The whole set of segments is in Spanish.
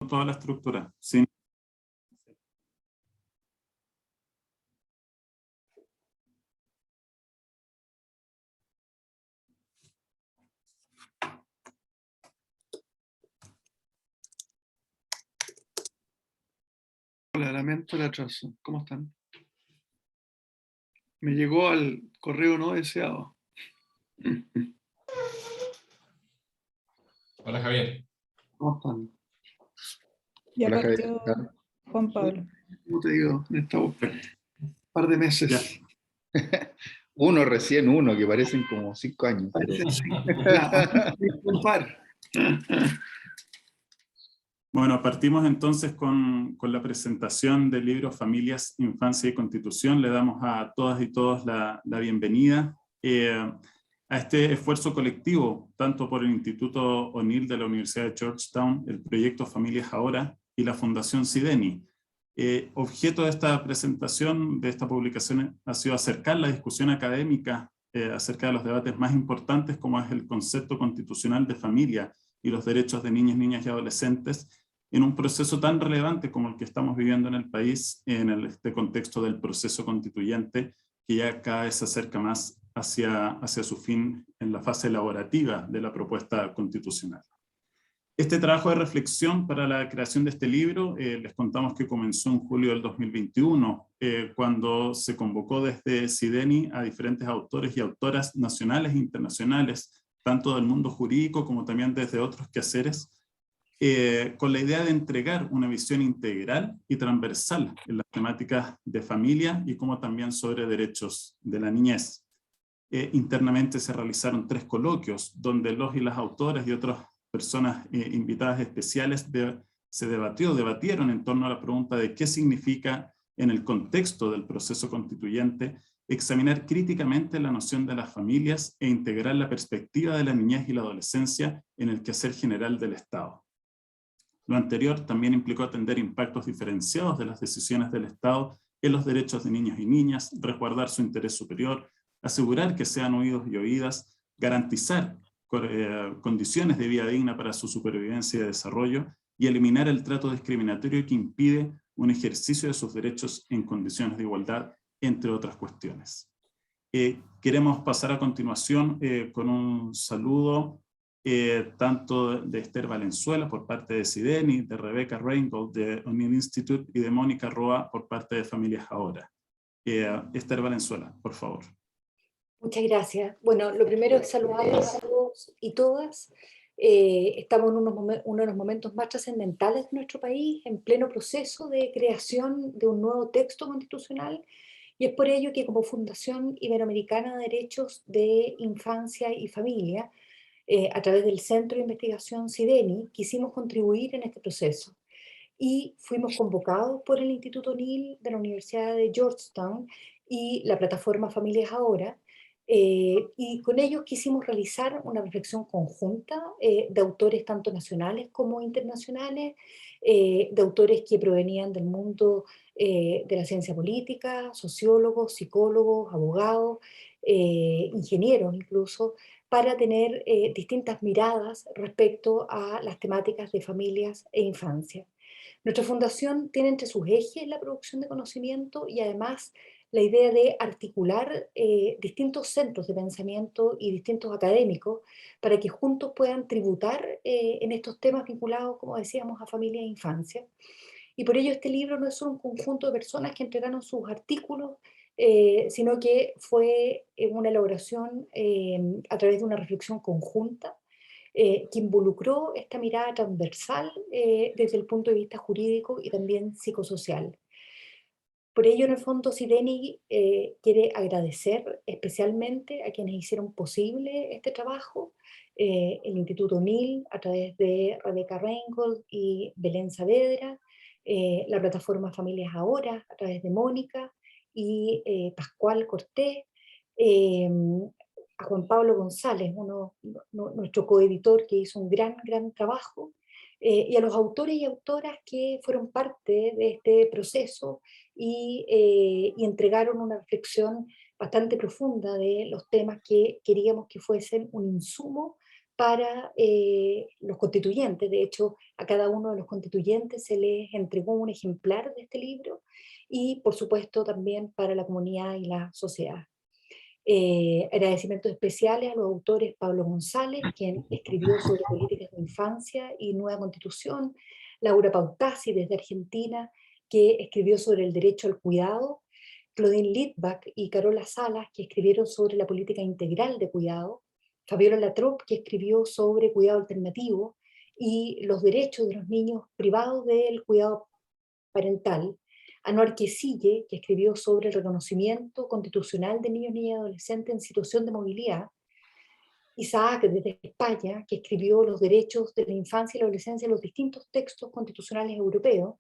toda la estructura. Sí. Hola, lamento el atraso. ¿Cómo están? Me llegó al correo no deseado. Hola Javier. ¿Cómo están? Ya Hola, partió Javier. Juan Pablo. ¿Cómo te digo? En un par de meses. Ya. Recién uno, que parecen como 5 años. Pero... Un par. Bueno, partimos entonces con la presentación del libro Familias, Infancia y Constitución. Le damos a todas y todos la bienvenida a este esfuerzo colectivo, tanto por el Instituto O'Neill de la Universidad de Georgetown, el proyecto Familias Ahora y la Fundación Sideni. Objeto de esta presentación, de esta publicación, ha sido acercar la discusión académica acerca de los debates más importantes, como es el concepto constitucional de familia y los derechos de niños, niñas y adolescentes, en un proceso tan relevante como el que estamos viviendo en el país, en este contexto del proceso constituyente, que ya cada vez se acerca más hacia su fin en la fase elaborativa de la propuesta constitucional. Este trabajo de reflexión para la creación de este libro, les contamos que comenzó en julio del 2021, cuando se convocó desde Sideni a diferentes autores y autoras nacionales e internacionales, tanto del mundo jurídico como también desde otros quehaceres, con la idea de entregar una visión integral y transversal en las temáticas de familia y como también sobre derechos de la niñez. Internamente se realizaron 3 coloquios donde los y las autoras y otras personas invitadas especiales debatieron en torno a la pregunta de qué significa en el contexto del proceso constituyente examinar críticamente la noción de las familias e integrar la perspectiva de la niñez y la adolescencia en el quehacer general del Estado. Lo anterior también implicó atender impactos diferenciados de las decisiones del Estado en los derechos de niños y niñas, resguardar su interés superior, asegurar que sean oídos y oídas, garantizar condiciones de vida digna para su supervivencia y desarrollo, y eliminar el trato discriminatorio que impide un ejercicio de sus derechos en condiciones de igualdad, entre otras cuestiones. Queremos pasar a continuación con un saludo tanto de Esther Valenzuela por parte de Sideni, de Rebecca Reingold de O'Neill Institute y de Mónica Roa por parte de Familias Ahora. Esther Valenzuela, por favor. Muchas gracias. Bueno, lo primero es saludarlos a todos y todas. Estamos en uno de los momentos más trascendentales de nuestro país, en pleno proceso de creación de un nuevo texto constitucional, y es por ello que como Fundación Iberoamericana de Derechos de Infancia y Familia, a través del Centro de Investigación Sideni, quisimos contribuir en este proceso. Y fuimos convocados por el Instituto O'Neill de la Universidad de Georgetown y la plataforma Familias Ahora, y con ellos quisimos realizar una reflexión conjunta de autores tanto nacionales como internacionales, de autores que provenían del mundo de la ciencia política, sociólogos, psicólogos, abogados, ingenieros incluso, para tener distintas miradas respecto a las temáticas de familias e infancia. Nuestra fundación tiene entre sus ejes la producción de conocimiento y además la idea de articular distintos centros de pensamiento y distintos académicos para que juntos puedan tributar en estos temas vinculados, como decíamos, a familia e infancia. Y por ello este libro no es solo un conjunto de personas que entregaron sus artículos, sino que fue una elaboración a través de una reflexión conjunta que involucró esta mirada transversal desde el punto de vista jurídico y también psicosocial. Por ello, en el fondo, Sideni quiere agradecer especialmente a quienes hicieron posible este trabajo, el Instituto O'Neill, a través de Rebecca Reingold y Belén Saavedra, la plataforma Familias Ahora, a través de Mónica y Pascual Cortés, a Juan Pablo González, nuestro coeditor que hizo un gran trabajo, y a los autores y autoras que fueron parte de este proceso y entregaron una reflexión bastante profunda de los temas que queríamos que fuesen un insumo para los constituyentes. De hecho, a cada uno de los constituyentes se les entregó un ejemplar de este libro, y por supuesto también para la comunidad y la sociedad. Agradecimientos especiales a los autores Pablo González, quien escribió sobre políticas de infancia y nueva constitución, Laura Pautasi desde Argentina, que escribió sobre el derecho al cuidado, Claudine Litvak y Carola Salas, que escribieron sobre la política integral de cuidado, Fabiola Latrop, que escribió sobre cuidado alternativo y los derechos de los niños privados del cuidado parental, Anuar Quesille, que escribió sobre el reconocimiento constitucional de niños, niñas y adolescentes en situación de movilidad, Isaac desde España, que escribió los derechos de la infancia y la adolescencia en los distintos textos constitucionales europeos,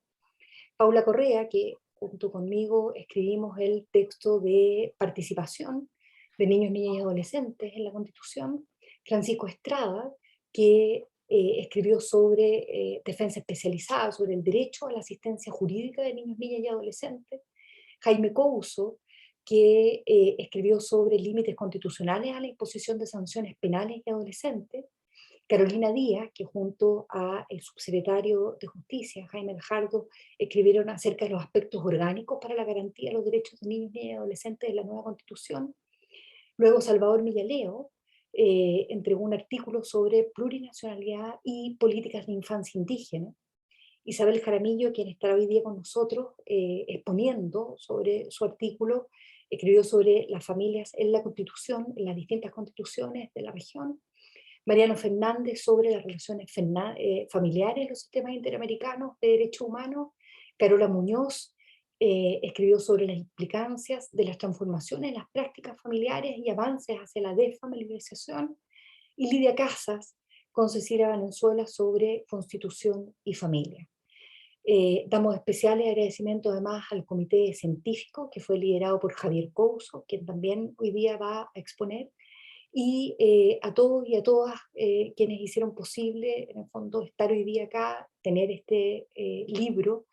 Paula Correa, que junto conmigo escribimos el texto de participación de niños, niñas y adolescentes en la Constitución, Francisco Estrada, que escribió sobre defensa especializada, sobre el derecho a la asistencia jurídica de niños, niñas y adolescentes, Jaime Couso, que escribió sobre límites constitucionales a la imposición de sanciones penales y adolescentes, Carolina Díaz, que junto al subsecretario de Justicia, Jaime Gajardo, escribieron acerca de los aspectos orgánicos para la garantía de los derechos de niños, niñas y adolescentes de la nueva Constitución. Luego Salvador Millaleo entregó un artículo sobre plurinacionalidad y políticas de infancia indígena. Isabel Jaramillo, quien estará hoy día con nosotros exponiendo sobre su artículo, escribió sobre las familias en la Constitución, en las distintas constituciones de la región. Mariano Fernández sobre las relaciones familiares en los sistemas interamericanos de derechos humanos. Carola Muñoz escribió sobre las implicancias de las transformaciones en las prácticas familiares y avances hacia la desfamiliarización. Y Lidia Casas con Cecilia Valenzuela sobre Constitución y Familia. Damos especiales agradecimientos además al comité científico que fue liderado por Javier Couso, quien también hoy día va a exponer, y a todos y a todas quienes hicieron posible, en el fondo, estar hoy día acá, tener este libro,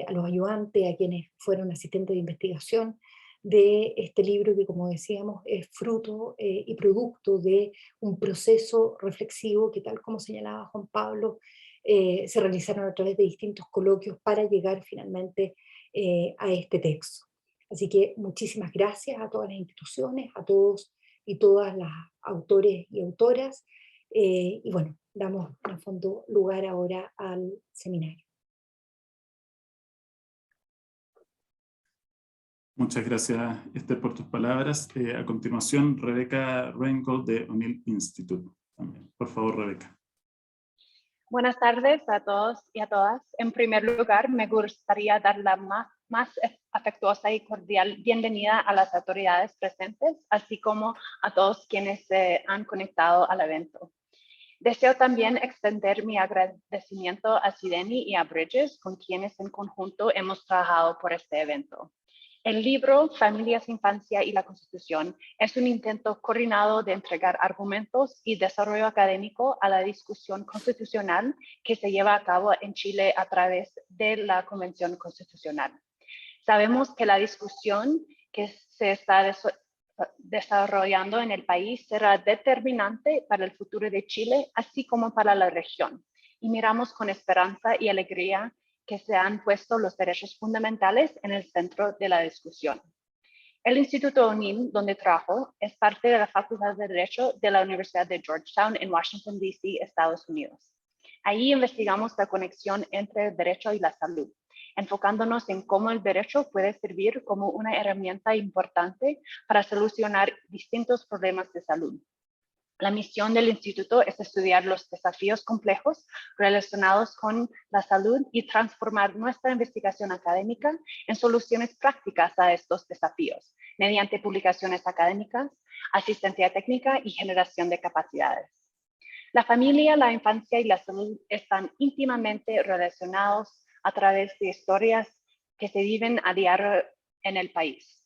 a los ayudantes, a quienes fueron asistentes de investigación de este libro que, como decíamos, es fruto y producto de un proceso reflexivo que, tal como señalaba Juan Pablo, se realizaron a través de distintos coloquios para llegar finalmente a este texto. Así que muchísimas gracias a todas las instituciones, a todos y todas las autores y autoras, y bueno, damos en el fondo lugar ahora al seminario. Muchas gracias, Esther, por tus palabras. A continuación, Rebeca Reingold de O'Neill Institute. También. Por favor, Rebeca. Buenas tardes a todos y a todas. En primer lugar, me gustaría dar la más afectuosa y cordial bienvenida a las autoridades presentes, así como a todos quienes se han conectado al evento. Deseo también extender mi agradecimiento a Sideni y a Bridges, con quienes en conjunto hemos trabajado por este evento. El libro Familias, Infancia y la Constitución es un intento coordinado de entregar argumentos y desarrollo académico a la discusión constitucional que se lleva a cabo en Chile a través de la Convención Constitucional. Sabemos que la discusión que se está desarrollando en el país será determinante para el futuro de Chile, así como para la región, y miramos con esperanza y alegría que se han puesto los derechos fundamentales en el centro de la discusión. El Instituto O'Neill, donde trabajo, es parte de la Facultad de Derecho de la Universidad de Georgetown en Washington, D.C., Estados Unidos. Ahí investigamos la conexión entre el derecho y la salud, enfocándonos en cómo el derecho puede servir como una herramienta importante para solucionar distintos problemas de salud. La misión del instituto es estudiar los desafíos complejos relacionados con la salud y transformar nuestra investigación académica en soluciones prácticas a estos desafíos, mediante publicaciones académicas, asistencia técnica y generación de capacidades. La familia, la infancia y la salud están íntimamente relacionados a través de historias que se viven a diario en el país.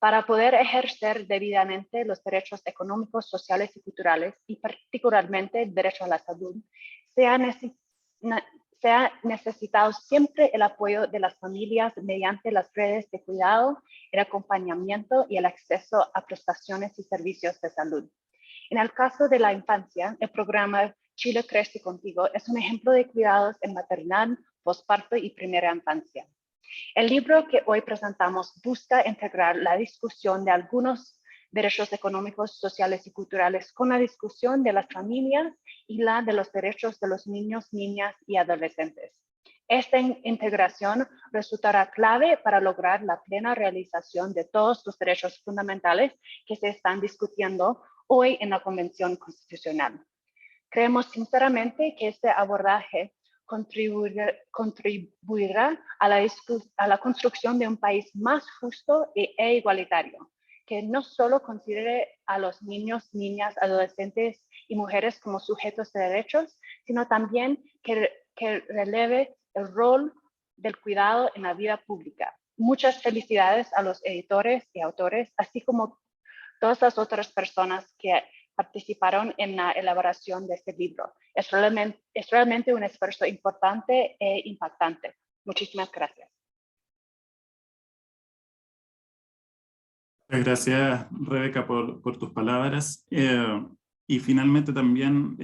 Para poder ejercer debidamente los derechos económicos, sociales y culturales, y particularmente el derecho a la salud, se ha necesitado siempre el apoyo de las familias mediante las redes de cuidado, el acompañamiento y el acceso a prestaciones y servicios de salud. En el caso de la infancia, el programa Chile Crece Contigo es un ejemplo de cuidados en maternidad, posparto y primera infancia. El libro que hoy presentamos busca integrar la discusión de algunos derechos económicos, sociales y culturales con la discusión de las familias y la de los derechos de los niños, niñas y adolescentes. Esta integración resultará clave para lograr la plena realización de todos los derechos fundamentales que se están discutiendo hoy en la Convención Constitucional. Creemos sinceramente que este abordaje contribuirá a la construcción de un país más justo e igualitario, que no solo considere a los niños, niñas, adolescentes y mujeres como sujetos de derechos, sino también que releve el rol del cuidado en la vida pública. Muchas felicidades a los editores y autores, así como todas las otras personas que participaron en la elaboración de este libro. Es realmente un esfuerzo importante e impactante. Muchísimas gracias. Muchas gracias, Rebeca, por tus palabras. Y finalmente también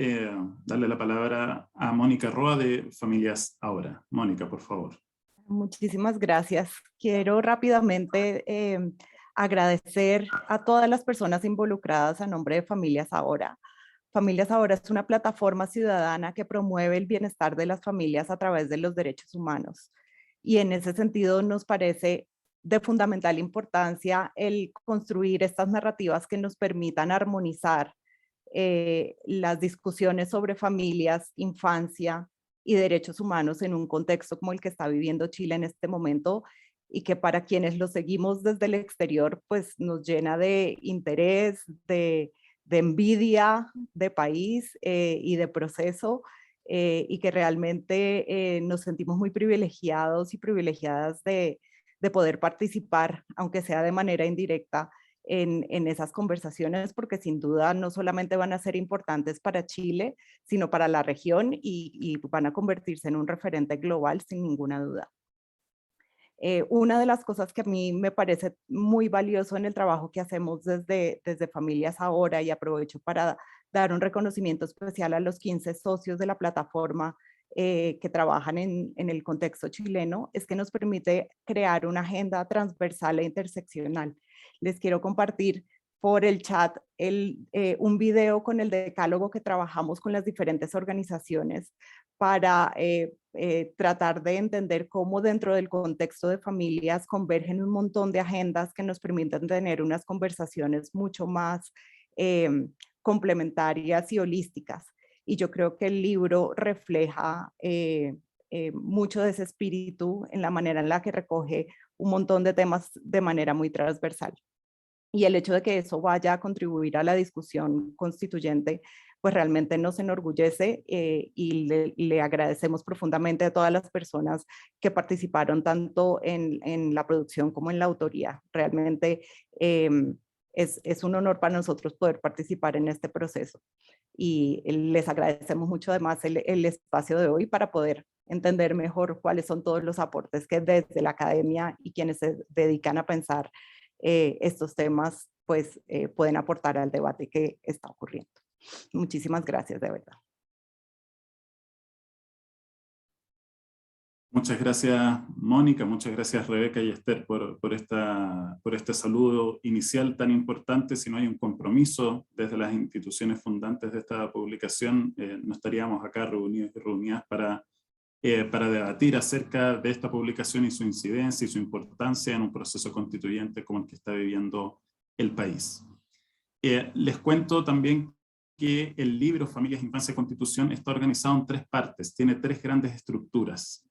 darle la palabra a Mónica Roa de Familias Ahora. Mónica, por favor. Muchísimas gracias. Quiero rápidamente agradecer a todas las personas involucradas a nombre de Familias Ahora. Familias Ahora es una plataforma ciudadana que promueve el bienestar de las familias a través de los derechos humanos. Y en ese sentido nos parece de fundamental importancia el construir estas narrativas que nos permitan armonizar las discusiones sobre familias, infancia y derechos humanos en un contexto como el que está viviendo Chile en este momento, y que para quienes lo seguimos desde el exterior, pues nos llena de interés, de envidia de país y de proceso, y que realmente nos sentimos muy privilegiados y privilegiadas de poder participar, aunque sea de manera indirecta, en esas conversaciones, porque sin duda no solamente van a ser importantes para Chile, sino para la región y van a convertirse en un referente global sin ninguna duda. Una de las cosas que a mí me parece muy valioso en el trabajo que hacemos desde Familias Ahora, y aprovecho para dar un reconocimiento especial a los 15 socios de la plataforma que trabajan en el contexto chileno, es que nos permite crear una agenda transversal e interseccional. Les quiero compartir por el chat un video con el decálogo que trabajamos con las diferentes organizaciones para tratar de entender cómo dentro del contexto de familias convergen un montón de agendas que nos permiten tener unas conversaciones mucho más complementarias y holísticas. Y yo creo que el libro refleja mucho de ese espíritu en la manera en la que recoge un montón de temas de manera muy transversal. Y el hecho de que eso vaya a contribuir a la discusión constituyente, pues realmente nos enorgullece, y le agradecemos profundamente a todas las personas que participaron tanto en la producción como en la autoría. Realmente es un honor para nosotros poder participar en este proceso. Y les agradecemos mucho además el espacio de hoy para poder entender mejor cuáles son todos los aportes que desde la academia y quienes se dedican a pensar estos temas pues pueden aportar al debate que está ocurriendo. Muchísimas gracias, de verdad. Muchas gracias, Mónica, muchas gracias, Rebeca y Esther, por este saludo inicial tan importante. Si no hay un compromiso desde las instituciones fundantes de esta publicación, no estaríamos acá reunidos y reunidas para debatir acerca de esta publicación y su incidencia y su importancia en un proceso constituyente como el que está viviendo el país. Les cuento también que el libro Familias, Infancia y Constitución está organizado en 3 partes, tiene 3 grandes estructuras.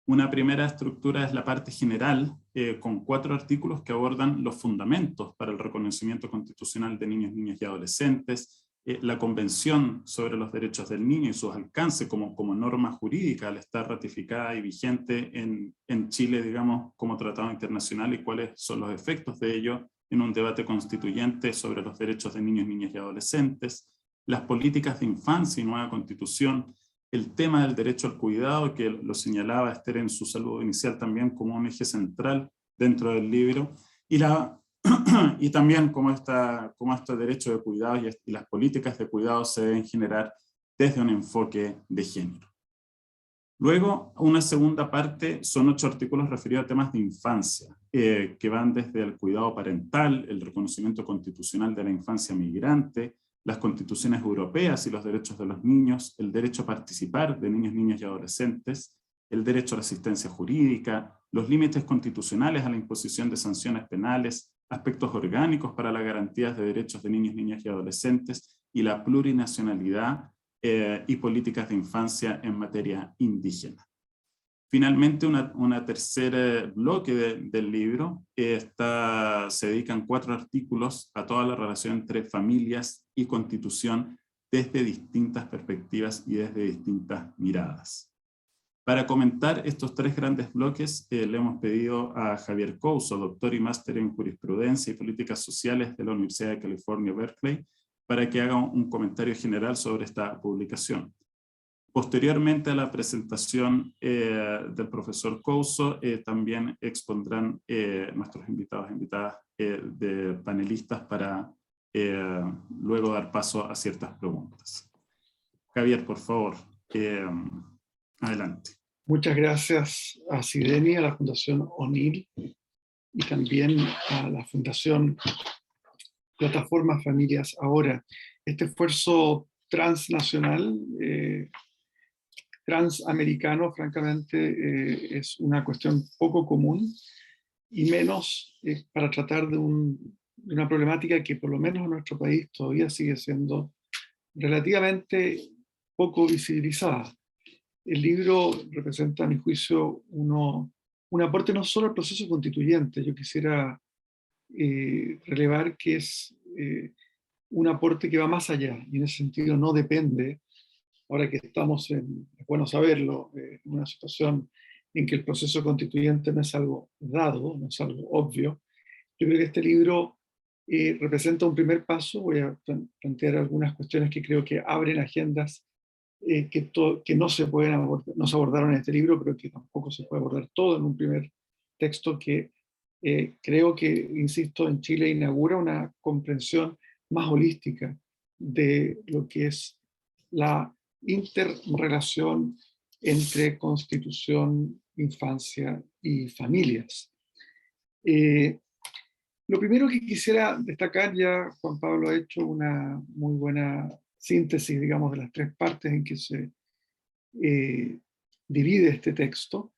Una primera estructura es la parte general, con 4 artículos que abordan los fundamentos para el reconocimiento constitucional de niños, niñas y adolescentes, la Convención sobre los Derechos del Niño y sus alcances como norma jurídica al estar ratificada y vigente en Chile, digamos, como tratado internacional, y cuáles son los efectos de ello en un debate constituyente sobre los derechos de niños, niñas y adolescentes, las políticas de infancia y nueva constitución, el tema del derecho al cuidado, que lo señalaba Esther en su saludo inicial también como un eje central dentro del libro, y la y también cómo este derecho de cuidados y las políticas de cuidados se deben generar desde un enfoque de género. Luego, una segunda parte son 8 artículos referidos a temas de infancia, que van desde el cuidado parental, el reconocimiento constitucional de la infancia migrante, las constituciones europeas y los derechos de los niños, el derecho a participar de niños, niñas y adolescentes, el derecho a la asistencia jurídica, los límites constitucionales a la imposición de sanciones penales, aspectos orgánicos para las garantías de derechos de niños, niñas y adolescentes, y la plurinacionalidad y políticas de infancia en materia indígena. Finalmente, una tercer bloque del libro se dedican 4 artículos a toda la relación entre familias y constitución desde distintas perspectivas y desde distintas miradas. Para comentar estos 3 grandes bloques, le hemos pedido a Javier Couso, doctor y máster en jurisprudencia y políticas sociales de la Universidad de California, Berkeley, para que haga un comentario general sobre esta publicación. Posteriormente a la presentación del profesor Couso, también expondrán nuestros invitados e invitadas de panelistas para luego dar paso a ciertas preguntas. Javier, por favor, adelante. Muchas gracias a Sideni, a la Fundación O'Neill y también a la Fundación Plataforma Familias Ahora. Este esfuerzo transnacional, transamericano, francamente, es una cuestión poco común y menos para tratar de una problemática que por lo menos en nuestro país todavía sigue siendo relativamente poco visibilizada. El libro representa, a mi juicio, un aporte no solo al proceso constituyente. Yo quisiera relevar que es un aporte que va más allá, y en ese sentido no depende, ahora que estamos, es bueno saberlo, en una situación en que el proceso constituyente no es algo dado, no es algo obvio. Yo creo que este libro representa un primer paso. Voy a plantear algunas cuestiones que creo que abren agendas que no se abordaron en este libro, pero que tampoco se puede abordar todo en un primer texto que creo que, insisto, en Chile inaugura una comprensión más holística de lo que es la interrelación entre constitución, infancia y familias. Lo primero que quisiera destacar, ya Juan Pablo ha hecho una muy buena síntesis, digamos, de las 3 partes en que se divide este texto.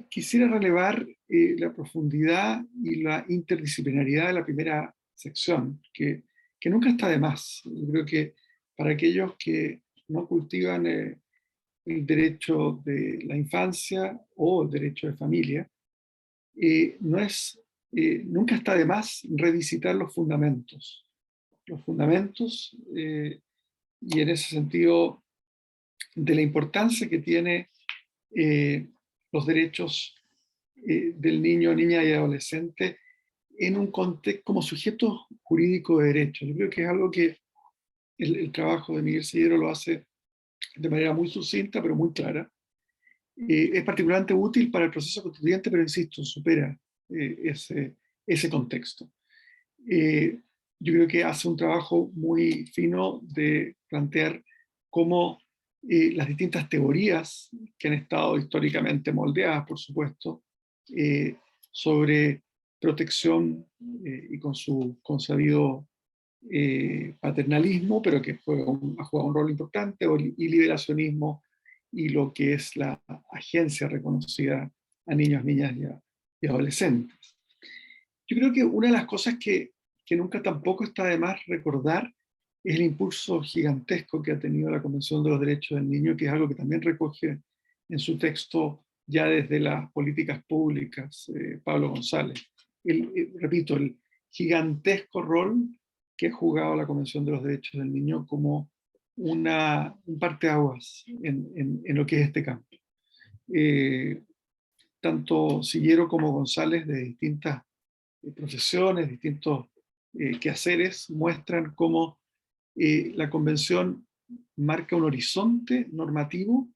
Quisiera relevar la profundidad y la interdisciplinariedad de la primera sección, que nunca está de más. Yo creo que para aquellos que no cultivan el derecho de la infancia o el derecho de familia, nunca está de más revisitar los fundamentos. Los fundamentos, y en ese sentido, de la importancia que tiene los derechos del niño, niña y adolescente en un contexto como sujeto jurídico de derecho. Yo creo que es algo que el trabajo de Miguel Sellero lo hace de manera muy sucinta, pero muy clara. Es particularmente útil para el proceso constituyente, pero insisto, supera ese contexto. Yo creo que hace un trabajo muy fino de plantear cómo las distintas teorías que han estado históricamente moldeadas, por supuesto, sobre protección y con su consabido paternalismo, pero que ha jugado un rol importante, y liberacionismo, y lo que es la agencia reconocida a niños, niñas y adolescentes. Yo creo que una de las cosas que nunca tampoco está de más recordar es el impulso gigantesco que ha tenido la Convención de los Derechos del Niño, que es algo que también recoge en su texto ya desde las políticas públicas, Pablo González. Repito, el gigantesco rol que ha jugado la Convención de los Derechos del Niño como un parteaguas en lo que es este campo. Tanto Sillero como González, de distintas profesiones, distintos quehaceres, muestran cómo la Convención marca un horizonte normativo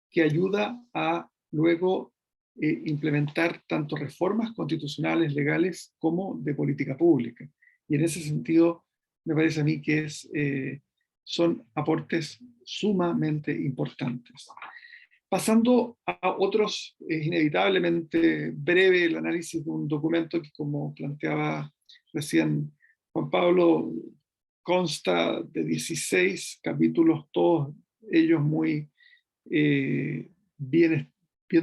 que ayuda a luego implementar tanto reformas constitucionales, legales, como de política pública. Y en ese sentido, me parece a mí que son aportes sumamente importantes. Pasando a otros, es inevitablemente breve el análisis de un documento que, como planteaba recién Juan Pablo, consta de 16 capítulos, todos ellos muy bien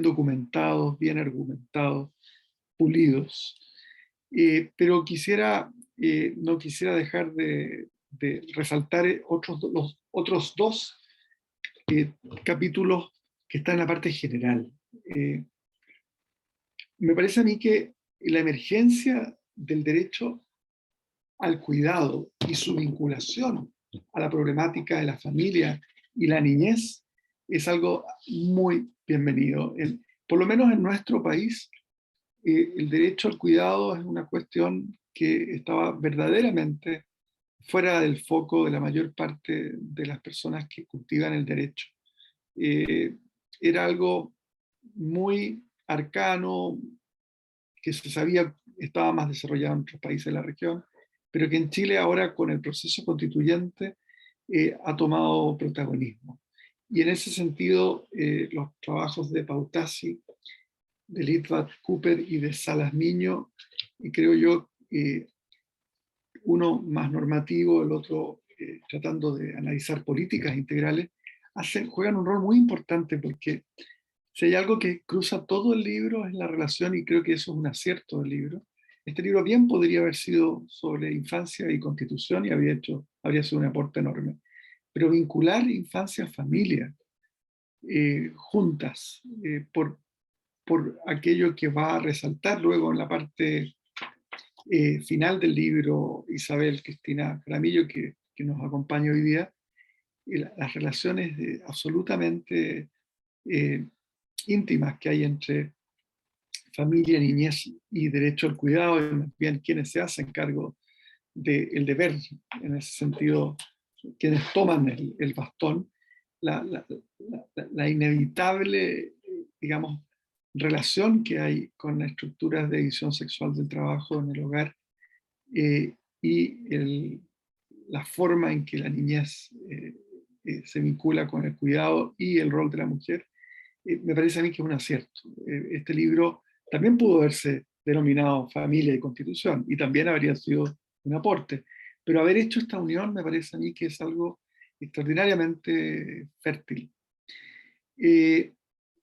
documentados, bien argumentados, pulidos. Pero no quisiera dejar de resaltar los otros dos capítulos que están en la parte general. Me parece a mí que la emergencia del derecho al cuidado y su vinculación a la problemática de la familia y la niñez es algo muy bienvenido. Por lo menos en nuestro país, el derecho al cuidado es una cuestión que estaba verdaderamente fuera del foco de la mayor parte de las personas que cultivan el derecho. Era algo muy arcano, que se sabía estaba más desarrollado en otros países de la región, pero que en Chile ahora con el proceso constituyente ha tomado protagonismo. Y en ese sentido, los trabajos de Pautasi, de Litvak Cooper y de Salas Miño, y creo yo, uno más normativo, el otro tratando de analizar políticas integrales, juegan un rol muy importante, porque si hay algo que cruza todo el libro es la relación, y creo que eso es un acierto del libro. Este libro bien podría haber sido sobre infancia y constitución y habría sido un aporte enorme. Pero vincular infancia a familia juntas por aquello que va a resaltar luego en la parte final del libro Isabel Cristina Jaramillo, que nos acompaña hoy día, las relaciones absolutamente íntimas que hay entre familia, niñez y derecho al cuidado, y más bien quienes se hacen cargo del deber, en ese sentido, quienes toman el bastón, la inevitable, digamos, relación que hay con las estructuras de división sexual del trabajo en el hogar y la forma en que la niñez se vincula con el cuidado y el rol de la mujer, me parece a mí que es un acierto. Este libro también pudo haberse denominado Familia y Constitución, y también habría sido un aporte, pero haber hecho esta unión me parece a mí que es algo extraordinariamente fértil.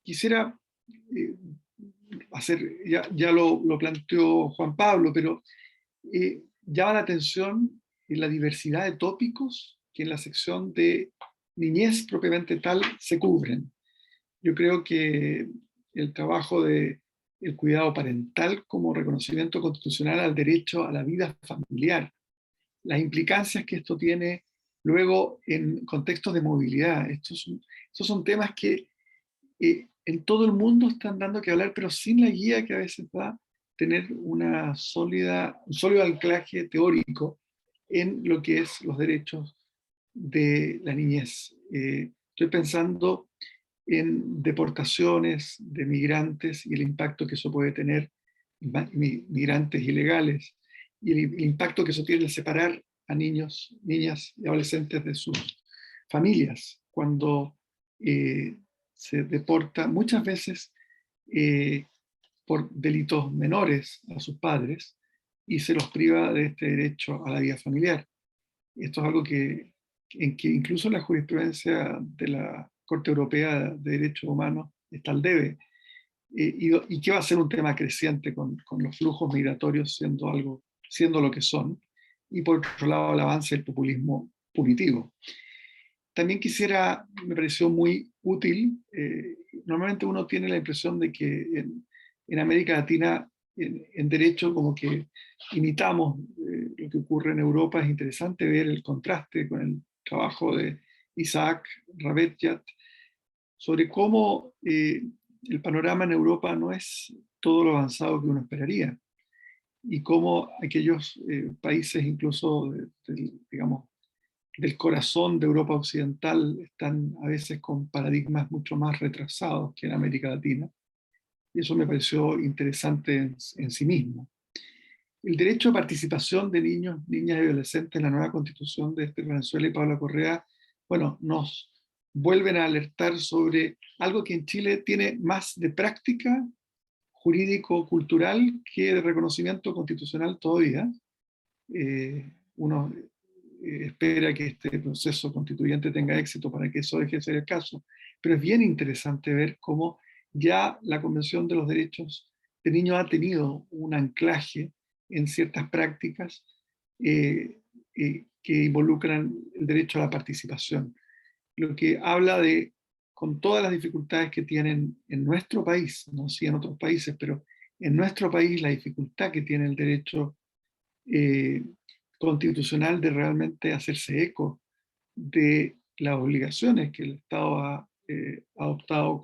Quisiera ya lo planteó Juan Pablo, pero llama la atención la diversidad de tópicos que en la sección de niñez propiamente tal se cubren. Yo creo que el trabajo de el cuidado parental como reconocimiento constitucional al derecho a la vida familiar, las implicancias que esto tiene luego en contextos de movilidad. Estos son temas que en todo el mundo están dando que hablar, pero sin la guía que a veces va a tener un sólido anclaje teórico en lo que es los derechos de la niñez. Estoy pensando en deportaciones de migrantes y el impacto que eso puede tener, migrantes ilegales, y el impacto que eso tiene en separar a niños, niñas y adolescentes de sus familias cuando se deporta muchas veces por delitos menores a sus padres y se los priva de este derecho a la vida familiar. Esto es algo en que incluso la jurisprudencia de la Corte Europea de Derechos Humanos está al debe, y que va a ser un tema creciente con los flujos migratorios siendo lo que son, y por otro lado el avance del populismo punitivo. También me pareció muy útil, normalmente uno tiene la impresión de que en América Latina en derecho como que imitamos lo que ocurre en Europa. Es interesante ver el contraste con el trabajo de Isaac Rabetjat sobre cómo el panorama en Europa no es todo lo avanzado que uno esperaría, y cómo aquellos países incluso digamos, del corazón de Europa Occidental están a veces con paradigmas mucho más retrasados que en América Latina. y eso me pareció interesante en sí mismo. El derecho a participación de niños, niñas y adolescentes en la nueva constitución de Esther Valenzuela y Paula Correa, bueno, nos vuelven a alertar sobre algo que en Chile tiene más de práctica jurídico-cultural que de reconocimiento constitucional todavía. Uno espera que este proceso constituyente tenga éxito para que eso deje de ser el caso, pero es bien interesante ver cómo ya la Convención de los Derechos de Niños ha tenido un anclaje en ciertas prácticas que involucran el derecho a la participación, lo que habla de, con todas las dificultades que tienen en nuestro país, no sé en otros países, pero en nuestro país la dificultad que tiene el derecho constitucional de realmente hacerse eco de las obligaciones que el Estado ha adoptado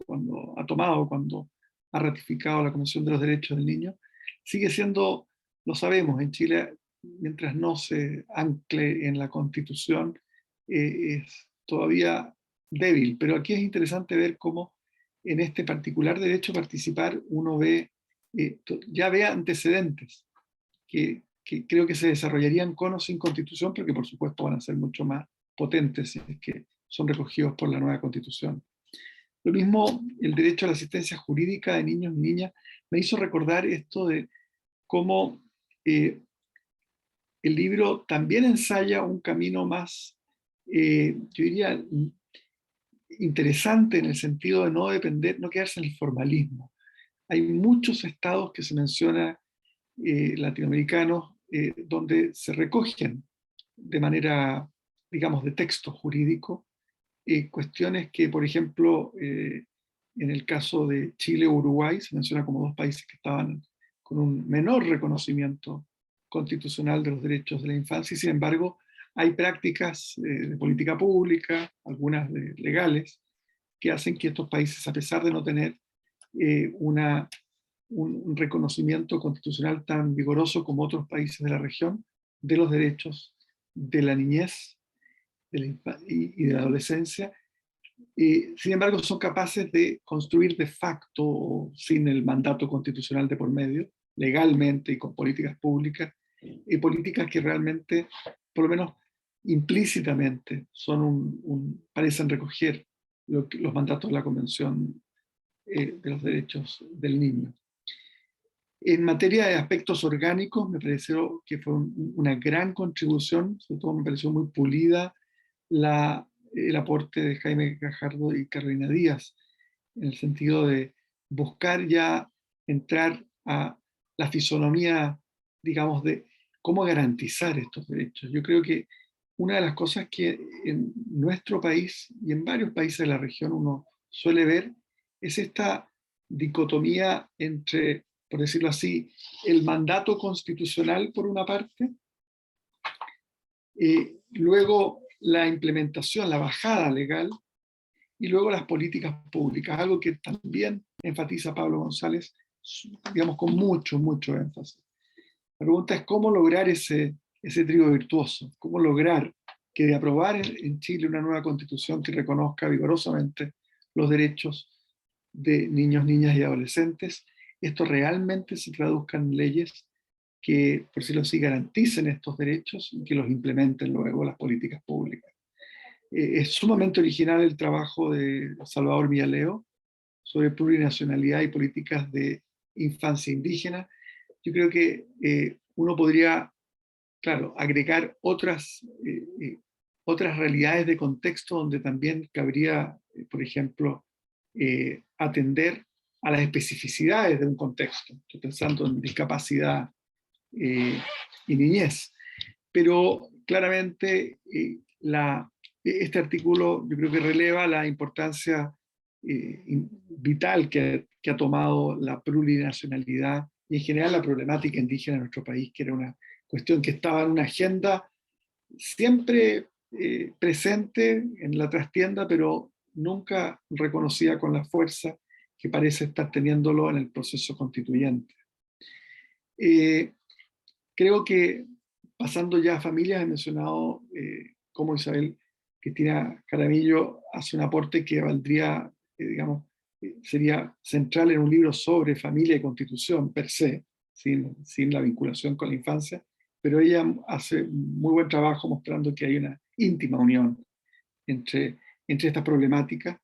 ha tomado cuando ha ratificado la Convención de los Derechos del Niño, sigue siendo, lo sabemos, en Chile, mientras no se ancle en la Constitución, es todavía débil, pero aquí es interesante ver cómo en este particular derecho a participar uno ya ve antecedentes que creo que se desarrollarían con o sin Constitución, porque por supuesto van a ser mucho más potentes si es que son recogidos por la nueva Constitución. Lo mismo el derecho a la asistencia jurídica de niños y niñas me hizo recordar esto de cómo el libro también ensaya un camino más, yo diría, interesante en el sentido de no depender, no quedarse en el formalismo. Hay muchos estados que se menciona, latinoamericanos, donde se recogen de manera, digamos, de texto jurídico, cuestiones que, por ejemplo, en el caso de Chile o Uruguay, se menciona como dos países que estaban con un menor reconocimiento constitucional de los derechos de la infancia, y sin embargo hay prácticas de política pública, algunas legales, que hacen que estos países, a pesar de no tener un reconocimiento constitucional tan vigoroso como otros países de la región, de los derechos de la niñez y de la adolescencia, sin embargo son capaces de construir de facto, sin el mandato constitucional de por medio, legalmente y con políticas públicas, políticas que realmente, por lo menos implícitamente, parecen recoger los mandatos de la Convención de los Derechos del Niño. En materia de aspectos orgánicos, me pareció que fue una gran contribución, sobre todo me pareció muy pulida el aporte de Jaime Gajardo y Carolina Díaz, en el sentido de buscar ya entrar a la fisonomía, digamos, de cómo garantizar estos derechos. Yo creo que una de las cosas que en nuestro país y en varios países de la región uno suele ver es esta dicotomía entre, por decirlo así, el mandato constitucional por una parte, luego la implementación, la bajada legal, y luego las políticas públicas, algo que también enfatiza Pablo González, digamos, con mucho, mucho énfasis. La pregunta es cómo lograr ese trío virtuoso, cómo lograr que de aprobar en Chile una nueva constitución que reconozca vigorosamente los derechos de niños, niñas y adolescentes, esto realmente se traduzca en leyes que, por decirlo así, garanticen estos derechos y que los implementen luego las políticas públicas. Es sumamente original el trabajo de Salvador Villaleo sobre plurinacionalidad y políticas de infancia indígena. Yo creo que uno podría, claro, agregar otras realidades de contexto donde también cabría, por ejemplo, atender a las especificidades de un contexto. Estoy pensando en discapacidad y niñez. Pero claramente este artículo yo creo que releva la importancia vital que ha tomado la plurinacionalidad y en general la problemática indígena en nuestro país, que era una cuestión que estaba en una agenda siempre presente en la trastienda, pero nunca reconocida con la fuerza que parece estar teniéndolo en el proceso constituyente. Creo que, pasando ya a familias, he mencionado cómo Isabel Cristina Jaramillo hace un aporte que valdría, digamos, sería central en un libro sobre familia y constitución per se, sin la vinculación con la infancia, pero ella hace muy buen trabajo mostrando que hay una íntima unión entre estas problemáticas,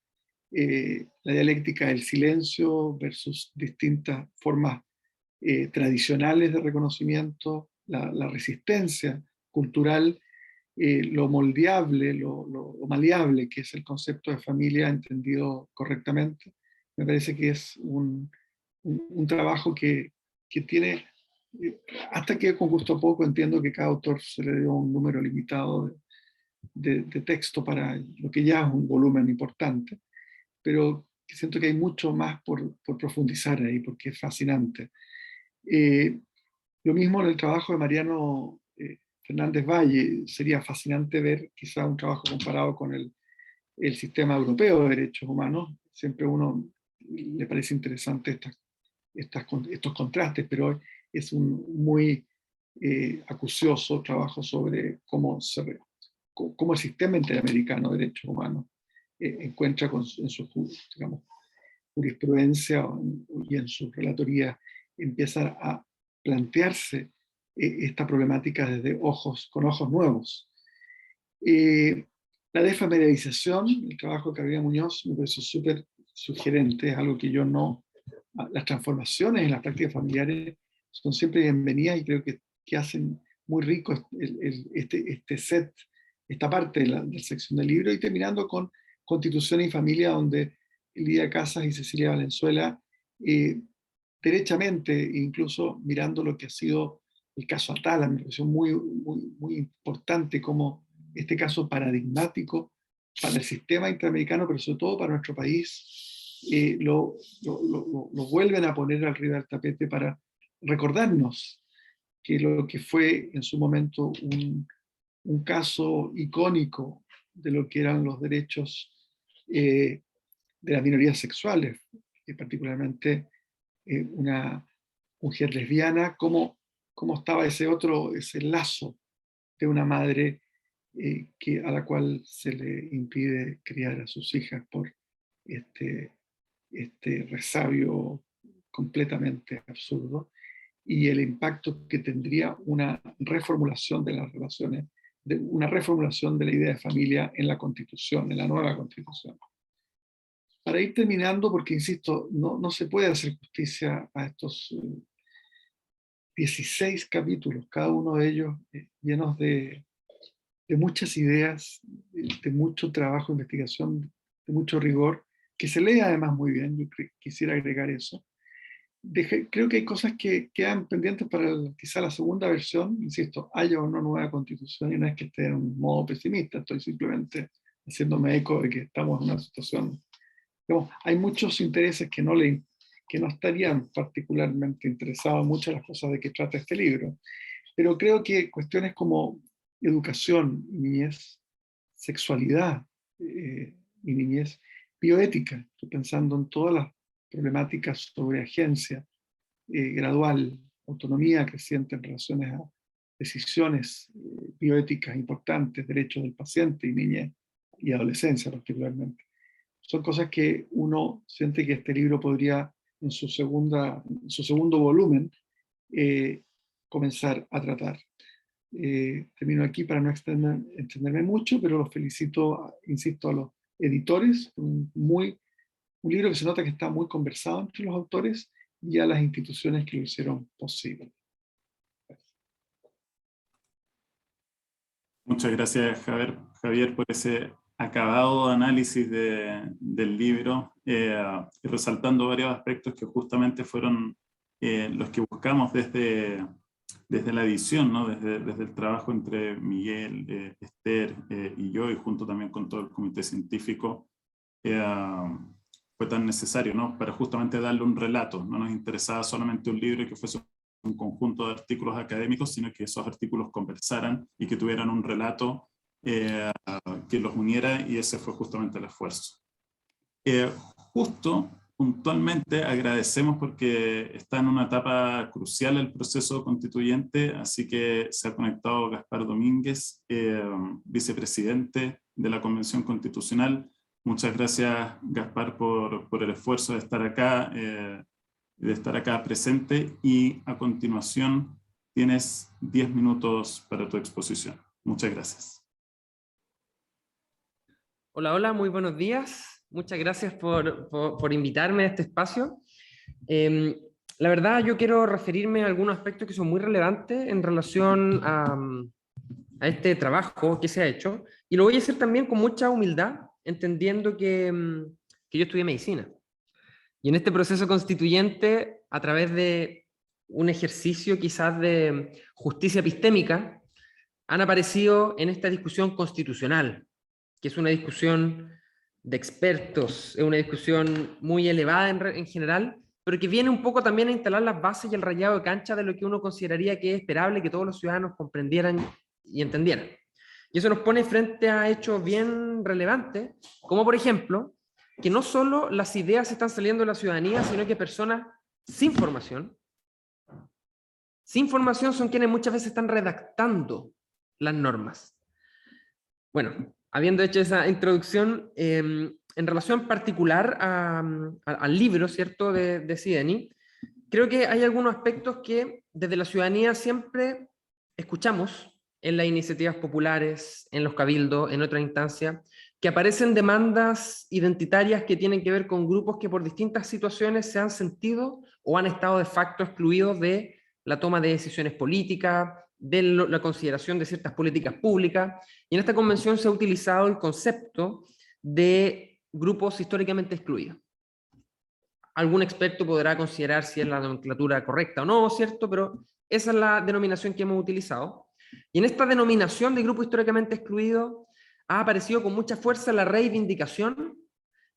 la dialéctica del silencio versus distintas formas tradicionales de reconocimiento, la resistencia cultural, lo moldeable, lo maleable, que es el concepto de familia entendido correctamente. Me parece que es un trabajo que tiene, hasta que con gusto poco entiendo que cada autor se le dio un número limitado de texto para lo que ya es un volumen importante, pero siento que hay mucho más por profundizar ahí, porque es fascinante. Lo mismo en el trabajo de Mariano Fernández Valle, sería fascinante ver quizá un trabajo comparado con el sistema europeo de derechos humanos. Siempre a uno le parece interesante estos contrastes, pero es un muy acucioso trabajo sobre cómo el sistema interamericano de derechos humanos encuentra en su, digamos, jurisprudencia y en su relatoría empieza a plantearse esta problemática con ojos nuevos. La desfamiliarización, el trabajo de Carolina Muñoz, me parece súper sugerente, es algo que yo no... Las transformaciones en las prácticas familiares son siempre bienvenidas y creo que hacen muy rico este set, esta parte de la sección del libro, y terminando con Constitución y Familia, donde Lidia Casas y Cecilia Valenzuela, derechamente, incluso mirando lo que ha sido el caso Atala, me pareció muy, muy, muy importante como este caso paradigmático para el sistema interamericano, pero sobre todo para nuestro país, lo vuelven a poner arriba del tapete para recordarnos que lo que fue en su momento un caso icónico de lo que eran los derechos de las minorías sexuales, particularmente una mujer lesbiana, cómo estaba ese lazo de una madre a la cual se le impide criar a sus hijas por este resabio completamente absurdo, y el impacto que tendría una reformulación de las relaciones, una reformulación de la idea de familia en la Constitución, en la nueva Constitución. Para ir terminando, porque insisto, no se puede hacer justicia a estos 16 capítulos, cada uno de ellos llenos de muchas ideas, de mucho trabajo de investigación, de mucho rigor, que se lee además muy bien. Yo quisiera agregar eso. Creo que hay cosas que quedan pendientes para quizá la segunda versión. Insisto, haya o no nueva constitución, y no es que esté en un modo pesimista, estoy simplemente haciéndome eco de que estamos en una situación. Digamos, hay muchos intereses que no estarían particularmente interesados en muchas de las cosas de que trata este libro, pero creo que cuestiones como educación y niñez, sexualidad y niñez, bioética, estoy pensando en todas las problemáticas sobre agencia gradual, autonomía creciente en relaciones a decisiones bioéticas importantes, derechos del paciente y niñez y adolescencia particularmente. Son cosas que uno siente que este libro podría, en su segundo volumen, comenzar a tratar. Termino aquí para no extenderme mucho, pero los felicito, insisto, a los editores, un libro que se nota que está muy conversado entre los autores, y a las instituciones que lo hicieron posible. Muchas gracias, Javier, por ese acabado análisis del libro, resaltando varios aspectos que justamente fueron los que buscamos desde la edición, ¿no? desde el trabajo entre Miguel, Esther y yo, y junto también con todo el comité científico, fue tan necesario, ¿no? Para justamente darle un relato. No nos interesaba solamente un libro que fuese un conjunto de artículos académicos, sino que esos artículos conversaran y que tuvieran un relato que los uniera, y ese fue justamente el esfuerzo. Puntualmente agradecemos porque está en una etapa crucial el proceso constituyente, así que se ha conectado Gaspar Domínguez, vicepresidente de la Convención Constitucional, Muchas gracias, Gaspar, por el esfuerzo de estar acá presente, y a continuación tienes 10 minutos para tu exposición. Muchas gracias. Hola, hola, muy buenos días. Muchas gracias por invitarme a este espacio. La verdad, yo quiero referirme a algunos aspectos que son muy relevantes en relación a este trabajo que se ha hecho, y lo voy a hacer también con mucha humildad, entendiendo que yo estudié medicina. Y en este proceso constituyente, a través de un ejercicio quizás de justicia epistémica, han aparecido en esta discusión constitucional, que es una discusión de expertos, es una discusión muy elevada en general, pero que viene un poco también a instalar las bases y el rayado de cancha de lo que uno consideraría que es esperable que todos los ciudadanos comprendieran y entendieran. Y eso nos pone frente a hechos bien relevantes, como por ejemplo, que no solo las ideas están saliendo de la ciudadanía, sino que personas sin formación son quienes muchas veces están redactando las normas. Bueno, habiendo hecho esa introducción, en relación particular al libro, ¿cierto?, de Sideni, creo que hay algunos aspectos que desde la ciudadanía siempre escuchamos en las iniciativas populares, en los cabildos, en otras instancias, que aparecen demandas identitarias que tienen que ver con grupos que por distintas situaciones se han sentido o han estado de facto excluidos de la toma de decisiones políticas, de la consideración de ciertas políticas públicas, y en esta convención se ha utilizado el concepto de grupos históricamente excluidos. Algún experto podrá considerar si es la nomenclatura correcta o no, ¿cierto? Pero esa es la denominación que hemos utilizado. Y en esta denominación de grupo históricamente excluido ha aparecido con mucha fuerza la reivindicación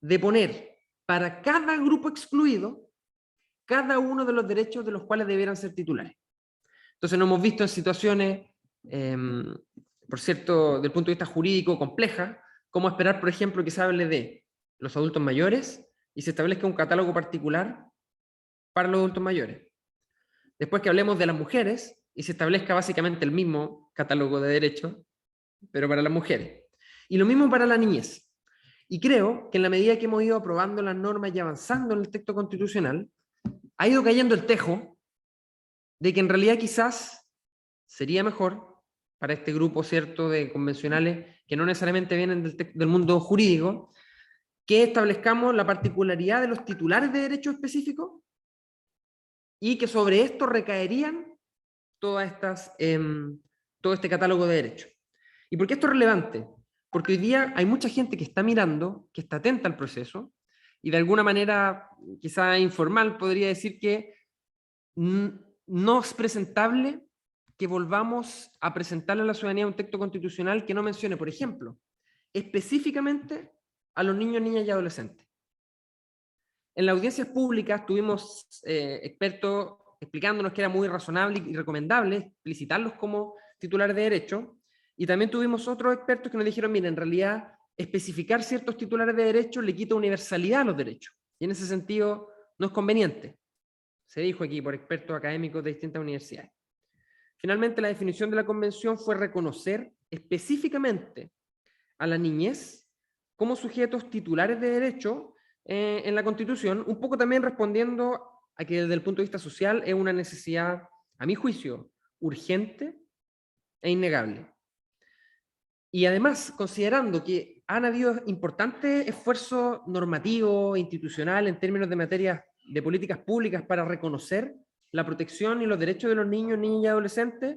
de poner para cada grupo excluido cada uno de los derechos de los cuales debieran ser titulares. Entonces nos hemos visto en situaciones, por cierto, desde el punto de vista jurídico, complejas, como esperar, por ejemplo, que se hable de los adultos mayores y se establezca un catálogo particular para los adultos mayores. Después que hablemos de las mujeres y se establezca básicamente el mismo catálogo de derechos, pero para las mujeres. Y lo mismo para la niñez. Y creo que en la medida que hemos ido aprobando las normas y avanzando en el texto constitucional, ha ido cayendo el tejo de que en realidad quizás sería mejor para este grupo, ¿cierto?, de convencionales que no necesariamente vienen del mundo jurídico, que establezcamos la particularidad de los titulares de derechos específicos y que sobre esto recaerían todo este catálogo de derechos. ¿Y por qué esto es relevante? Porque hoy día hay mucha gente que está mirando, que está atenta al proceso, y de alguna manera, quizá informal, podría decir que no es presentable que volvamos a presentarle a la ciudadanía un texto constitucional que no mencione, por ejemplo, específicamente a los niños, niñas y adolescentes. En las audiencias públicas tuvimos expertos explicándonos que era muy razonable y recomendable explicitarlos como titulares de derecho, y también tuvimos otros expertos que nos dijeron, mira, en realidad especificar ciertos titulares de derechos le quita universalidad a los derechos, y en ese sentido no es conveniente. Se dijo aquí por expertos académicos de distintas universidades. Finalmente, la definición de la convención fue reconocer específicamente a la niñez como sujetos titulares de derecho en la Constitución, un poco también respondiendo a que desde el punto de vista social es una necesidad, a mi juicio, urgente e innegable. Y además, considerando que han habido importantes esfuerzos normativos e institucionales en términos de materias de políticas públicas para reconocer la protección y los derechos de los niños, niñas y adolescentes,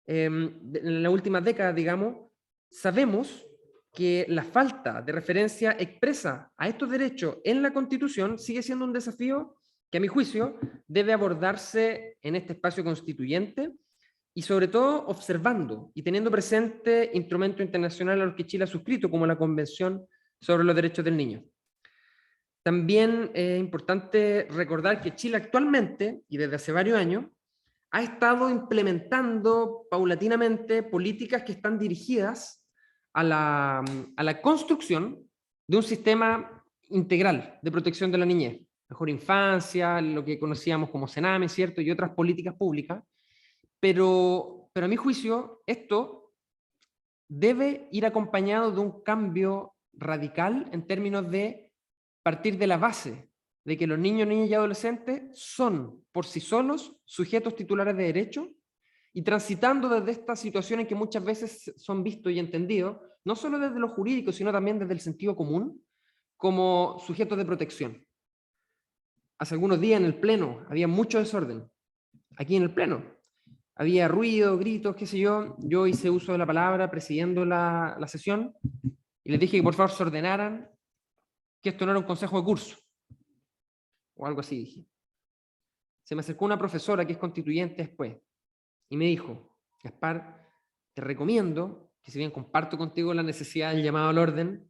en las últimas décadas, digamos, sabemos que la falta de referencia expresa a estos derechos en la Constitución sigue siendo un desafío que, a mi juicio, debe abordarse en este espacio constituyente, y sobre todo observando y teniendo presente instrumentos internacionales a los que Chile ha suscrito, como la Convención sobre los Derechos del Niño. También es importante recordar que Chile actualmente, y desde hace varios años, ha estado implementando paulatinamente políticas que están dirigidas a la construcción de un sistema integral de protección de la niñez. Mejor infancia, lo que conocíamos como CENAME, ¿cierto?, y otras políticas públicas. Pero a mi juicio, esto debe ir acompañado de un cambio radical en términos de partir de la base de que los niños, niñas y adolescentes son por sí solos sujetos titulares de derecho, y transitando desde estas situaciones que muchas veces son vistos y entendidos, no solo desde lo jurídico, sino también desde el sentido común, como sujetos de protección. Hace algunos días en el Pleno había mucho desorden, aquí en el Pleno. Había ruido, gritos, qué sé yo. Yo hice uso de la palabra presidiendo la sesión y les dije que por favor se ordenaran, que esto no era un consejo de curso, o algo así dije. Se me acercó una profesora que es constituyente después, y me dijo: Gaspar, te recomiendo, que si bien comparto contigo la necesidad del llamado al orden,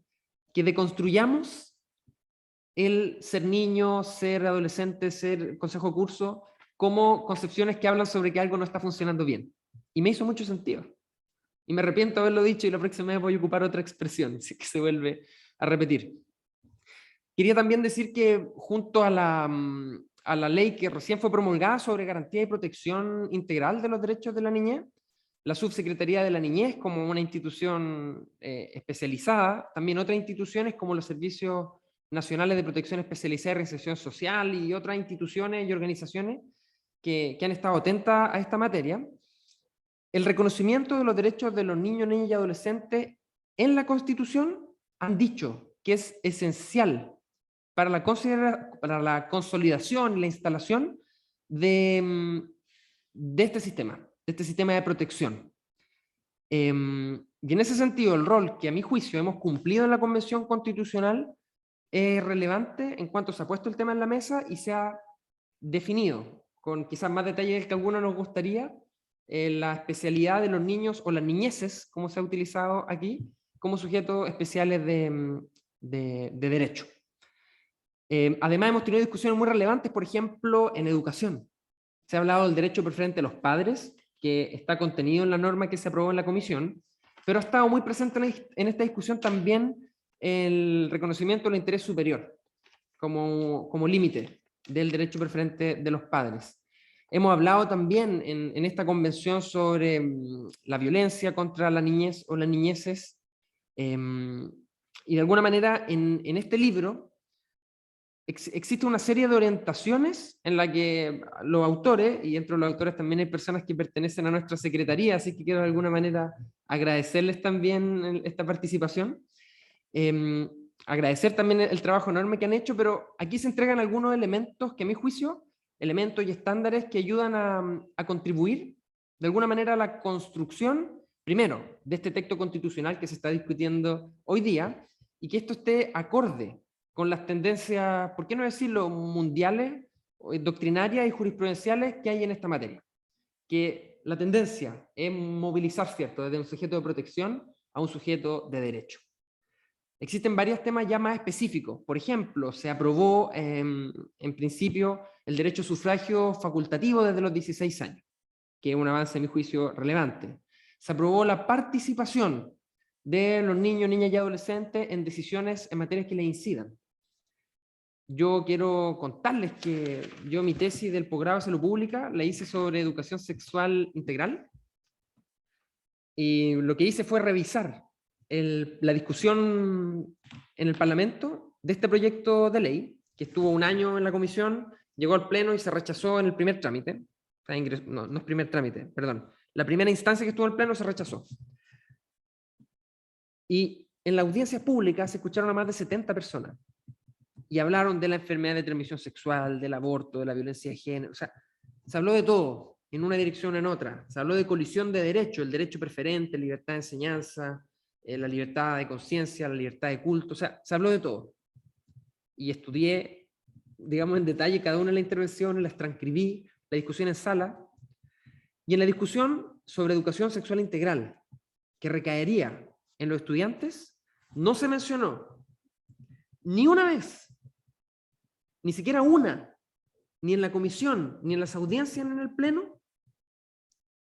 que deconstruyamos el ser niño, ser adolescente, ser consejo de curso, como concepciones que hablan sobre que algo no está funcionando bien. Y me hizo mucho sentido. Y me arrepiento de haberlo dicho, y la próxima vez voy a ocupar otra expresión, si es que se vuelve a repetir. Quería también decir que junto a la ley que recién fue promulgada sobre garantía y protección integral de los derechos de la niñez, la Subsecretaría de la Niñez, como una institución especializada, también otras instituciones como los Servicios Nacionales de Protección Especializada y Reinserción Social y otras instituciones y organizaciones que han estado atentas a esta materia, el reconocimiento de los derechos de los niños, niñas y adolescentes en la Constitución han dicho que es esencial para la consolidación y la instalación de este sistema de protección. Y en ese sentido, el rol que a mi juicio hemos cumplido en la Convención Constitucional es relevante en cuanto se ha puesto el tema en la mesa y se ha definido, con quizás más detalle del que a algunos nos gustaría, la especialidad de los niños o las niñeces, como se ha utilizado aquí, como sujetos especiales de derecho. Además, hemos tenido discusiones muy relevantes, por ejemplo, en educación. Se ha hablado del derecho preferente de los padres, que está contenido en la norma que se aprobó en la comisión, pero ha estado muy presente en esta discusión también el reconocimiento del interés superior como límite del derecho preferente de los padres. Hemos hablado también en esta convención sobre la violencia contra la niñez o las niñeces, y de alguna manera en este libro existe una serie de orientaciones en la que los autores, y entre los autores también hay personas que pertenecen a nuestra secretaría, así que quiero de alguna manera agradecerles también esta participación, agradecer también el trabajo enorme que han hecho, pero aquí se entregan algunos elementos que a mi juicio, elementos y estándares que ayudan a contribuir de alguna manera a la construcción, primero, de este texto constitucional que se está discutiendo hoy día, y que esto esté acorde con las tendencias, ¿por qué no decirlo?, mundiales, doctrinarias y jurisprudenciales que hay en esta materia. Que la tendencia es movilizar, ¿cierto?, desde un sujeto de protección a un sujeto de derecho. Existen varios temas ya más específicos. Por ejemplo, se aprobó en principio el derecho a sufragio facultativo desde los 16 años, que es un avance, a mi juicio, relevante. Se aprobó la participación de los niños, niñas y adolescentes en decisiones en materias que les incidan. Yo quiero contarles que yo mi tesis del posgrado de salud pública la hice sobre educación sexual integral, y lo que hice fue revisar la discusión en el Parlamento de este proyecto de ley, que estuvo un año en la comisión, llegó al Pleno y se rechazó en el primer trámite. No es primer trámite, perdón. La primera instancia que estuvo en el Pleno se rechazó. Y en la audiencia pública se escucharon a más de 70 personas. Y hablaron de la enfermedad de transmisión sexual, del aborto, de la violencia de género. O sea, se habló de todo, en una dirección o en otra. Se habló de colisión de derechos, el derecho preferente, libertad de enseñanza, la libertad de conciencia, la libertad de culto. O sea, se habló de todo. Y estudié, digamos, en detalle cada una de las intervenciones, las transcribí, la discusión en sala. Y en la discusión sobre educación sexual integral, que recaería en los estudiantes, no se mencionó ni una vez, ni siquiera una, ni en la comisión, ni en las audiencias en el Pleno,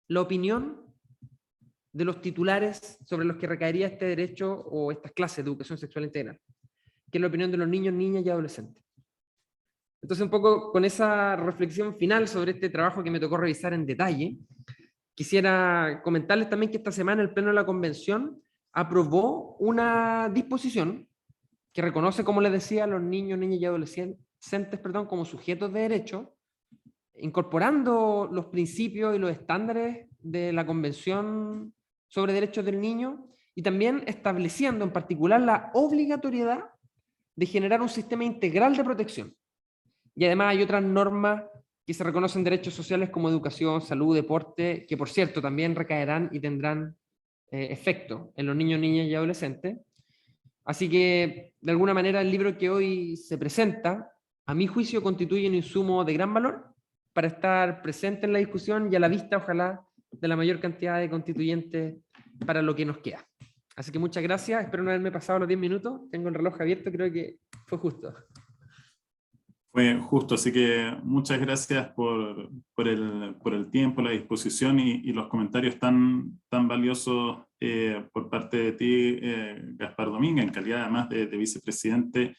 la opinión de los titulares sobre los que recaería este derecho o estas clases de educación sexual integral, que es la opinión de los niños, niñas y adolescentes. Entonces, un poco con esa reflexión final sobre este trabajo que me tocó revisar en detalle, quisiera comentarles también que esta semana el Pleno de la Convención aprobó una disposición que reconoce, como les decía, a los niños, niñas y adolescentes, como sujetos de derecho, incorporando los principios y los estándares de la Convención sobre Derechos del Niño, y también estableciendo en particular la obligatoriedad de generar un sistema integral de protección. Y además hay otras normas que se reconocen derechos sociales como educación, salud, deporte, que por cierto también recaerán y tendrán efecto en los niños, niñas y adolescentes. Así que, de alguna manera, el libro que hoy se presenta, a mi juicio, constituye un insumo de gran valor para estar presente en la discusión y a la vista, ojalá, de la mayor cantidad de constituyentes para lo que nos queda. Así que muchas gracias, espero no haberme pasado los 10 minutos, tengo el reloj abierto, creo que fue justo. Fue justo, así que muchas gracias por el tiempo, la disposición y los comentarios tan valiosos por parte de ti, Gaspar Domínguez, en calidad además de vicepresidente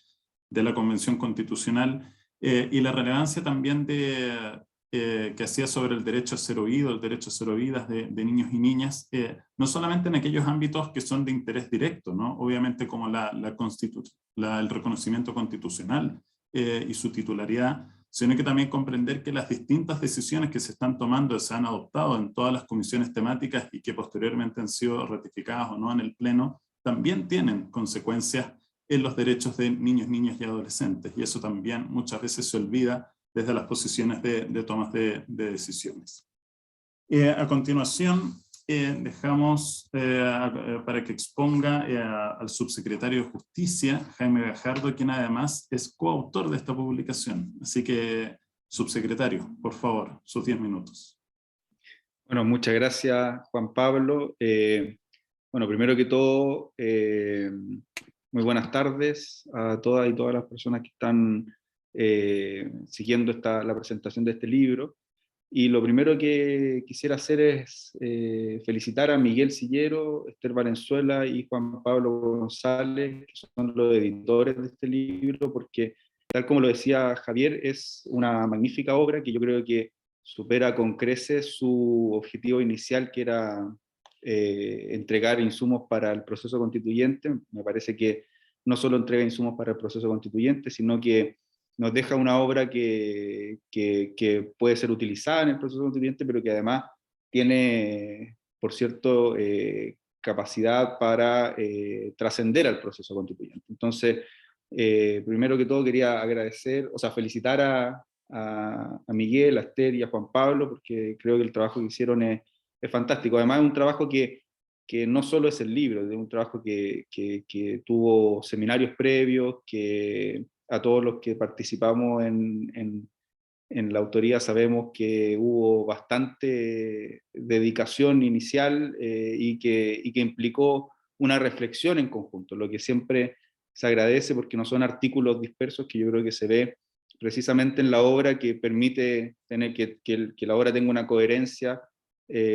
de la Convención Constitucional, y la relevancia también que hacía sobre el derecho a ser oído, el derecho a ser oídas de niños y niñas, no solamente en aquellos ámbitos que son de interés directo, ¿no? Obviamente como el reconocimiento constitucional, y su titularidad, sino que también comprender que las distintas decisiones que se están tomando, se han adoptado en todas las comisiones temáticas y que posteriormente han sido ratificadas o no en el Pleno, también tienen consecuencias en los derechos de niños, niñas y adolescentes, y eso también muchas veces se olvida desde las posiciones de tomas de decisiones. A continuación, dejamos para que exponga al subsecretario de Justicia, Jaime Gajardo, quien además es coautor de esta publicación. Así que, subsecretario, por favor, sus 10 minutos. Bueno, muchas gracias, Juan Pablo. Bueno, primero que todo, muy buenas tardes a todas y todas las personas que están siguiendo la presentación de este libro. Y lo primero que quisiera hacer es felicitar a Miguel Sillero, Esther Valenzuela y Juan Pablo González, que son los editores de este libro, porque tal como lo decía Javier, es una magnífica obra que yo creo que supera con creces su objetivo inicial, que era entregar insumos para el proceso constituyente. Me parece que no solo entrega insumos para el proceso constituyente, sino que nos deja una obra que puede ser utilizada en el proceso constituyente, pero que además tiene, por cierto, capacidad para trascender al proceso constituyente. Entonces, primero que todo quería agradecer, o sea, felicitar a Miguel, a Esther y a Juan Pablo, porque creo que el trabajo que hicieron es fantástico. Además, es un trabajo que no solo es el libro, es un trabajo que tuvo seminarios previos, que a todos los que participamos en la autoría sabemos que hubo bastante dedicación inicial y que implicó una reflexión en conjunto, lo que siempre se agradece porque no son artículos dispersos, que yo creo que se ve precisamente en la obra, que permite tener que la obra tenga una coherencia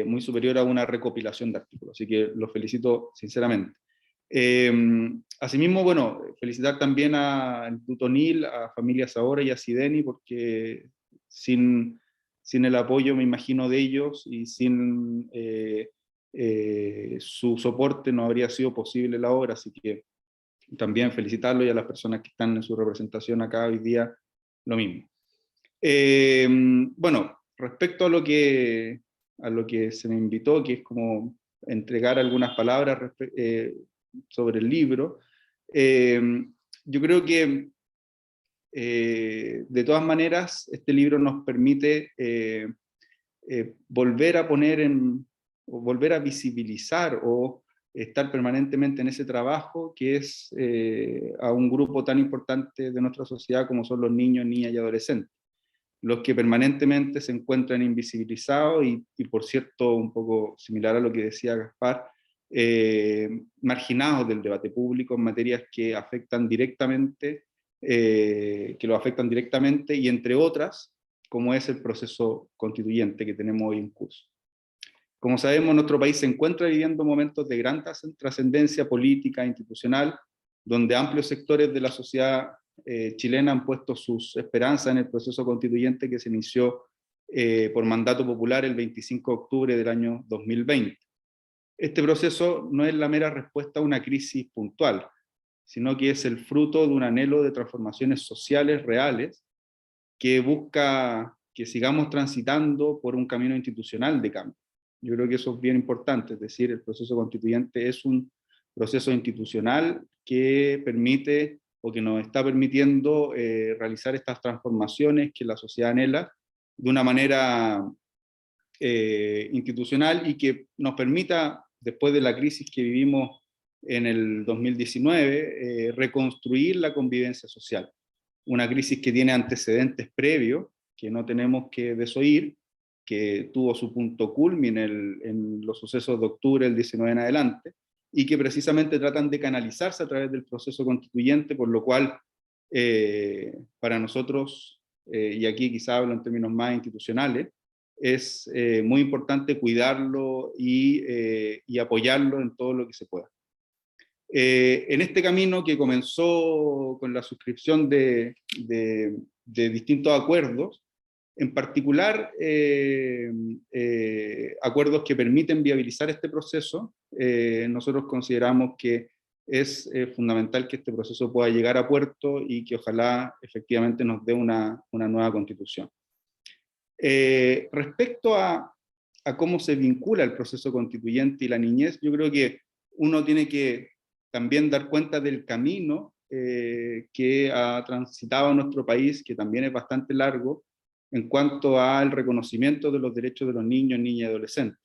muy superior a una recopilación de artículos. Así que los felicito sinceramente. Asimismo, bueno, felicitar también al Instituto NIL, a Familias Ahora y a Sideni, porque sin el apoyo, me imagino, de ellos y sin su soporte no habría sido posible la obra, así que también felicitarlo, y a las personas que están en su representación acá hoy día, lo mismo. Bueno, respecto a lo que se me invitó, que es como entregar algunas palabras sobre el libro, yo creo que de todas maneras este libro nos permite volver a volver a visibilizar o estar permanentemente en ese trabajo que es a un grupo tan importante de nuestra sociedad como son los niños, niñas y adolescentes, los que permanentemente se encuentran invisibilizados y por cierto, un poco similar a lo que decía Gaspar, marginados del debate público en materias que afectan directamente, y entre otras, como es el proceso constituyente que tenemos hoy en curso. Como sabemos, nuestro país se encuentra viviendo momentos de gran trascendencia política e institucional, donde amplios sectores de la sociedad chilena han puesto sus esperanzas en el proceso constituyente que se inició por mandato popular el 25 de octubre del año 2020. Este proceso no es la mera respuesta a una crisis puntual, sino que es el fruto de un anhelo de transformaciones sociales reales que busca que sigamos transitando por un camino institucional de cambio. Yo creo que eso es bien importante, es decir, el proceso constituyente es un proceso institucional que permite o que nos está permitiendo realizar estas transformaciones que la sociedad anhela de una manera institucional y que nos permita, después de la crisis que vivimos en el 2019, reconstruir la convivencia social. Una crisis que tiene antecedentes previos, que no tenemos que desoír, que tuvo su punto culmine en los sucesos de octubre del 19 en adelante, y que precisamente tratan de canalizarse a través del proceso constituyente, por lo cual para nosotros, y aquí quizá hablo en términos más institucionales, es muy importante cuidarlo y apoyarlo en todo lo que se pueda. En este camino que comenzó con la suscripción de distintos acuerdos, en particular acuerdos que permiten viabilizar este proceso, nosotros consideramos que es fundamental que este proceso pueda llegar a puerto y que ojalá efectivamente nos dé una nueva constitución. Respecto a cómo se vincula el proceso constituyente y la niñez, yo creo que uno tiene que también dar cuenta del camino que ha transitado nuestro país, que también es bastante largo, en cuanto al reconocimiento de los derechos de los niños, niñas y adolescentes.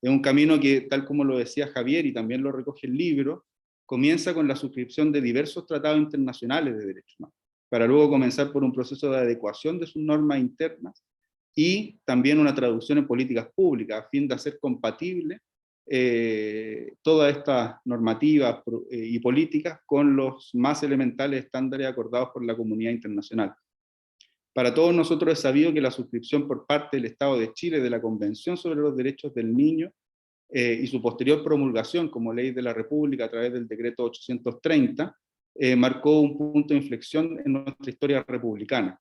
Es un camino que, tal como lo decía Javier, y también lo recoge el libro, comienza con la suscripción de diversos tratados internacionales de derechos humanos, para luego comenzar por un proceso de adecuación de sus normas internas, y también una traducción en políticas públicas, a fin de hacer compatible todas estas normativas y políticas con los más elementales estándares acordados por la comunidad internacional. Para todos nosotros es sabido que la suscripción por parte del Estado de Chile de la Convención sobre los Derechos del Niño y su posterior promulgación como ley de la República a través del decreto 830 marcó un punto de inflexión en nuestra historia republicana.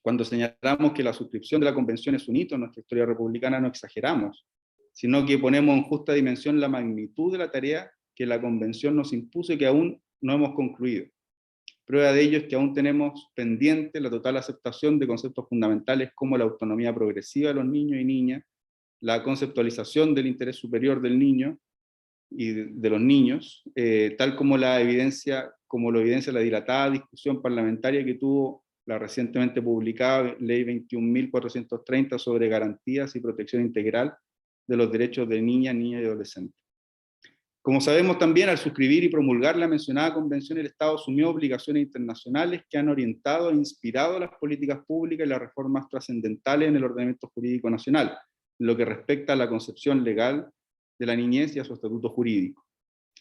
Cuando señalamos que la suscripción de la Convención es un hito en nuestra historia republicana, no exageramos, sino que ponemos en justa dimensión la magnitud de la tarea que la Convención nos impuso y que aún no hemos concluido. Prueba de ello es que aún tenemos pendiente la total aceptación de conceptos fundamentales como la autonomía progresiva de los niños y niñas, la conceptualización del interés superior del niño y de los niños, tal como lo evidencia la dilatada discusión parlamentaria que tuvo la recientemente publicada Ley 21.430 sobre garantías y protección integral de los derechos de niñas, niños y adolescentes. Como sabemos también, al suscribir y promulgar la mencionada convención, el Estado asumió obligaciones internacionales que han orientado e inspirado las políticas públicas y las reformas trascendentales en el ordenamiento jurídico nacional, en lo que respecta a la concepción legal de la niñez y a su estatuto jurídico.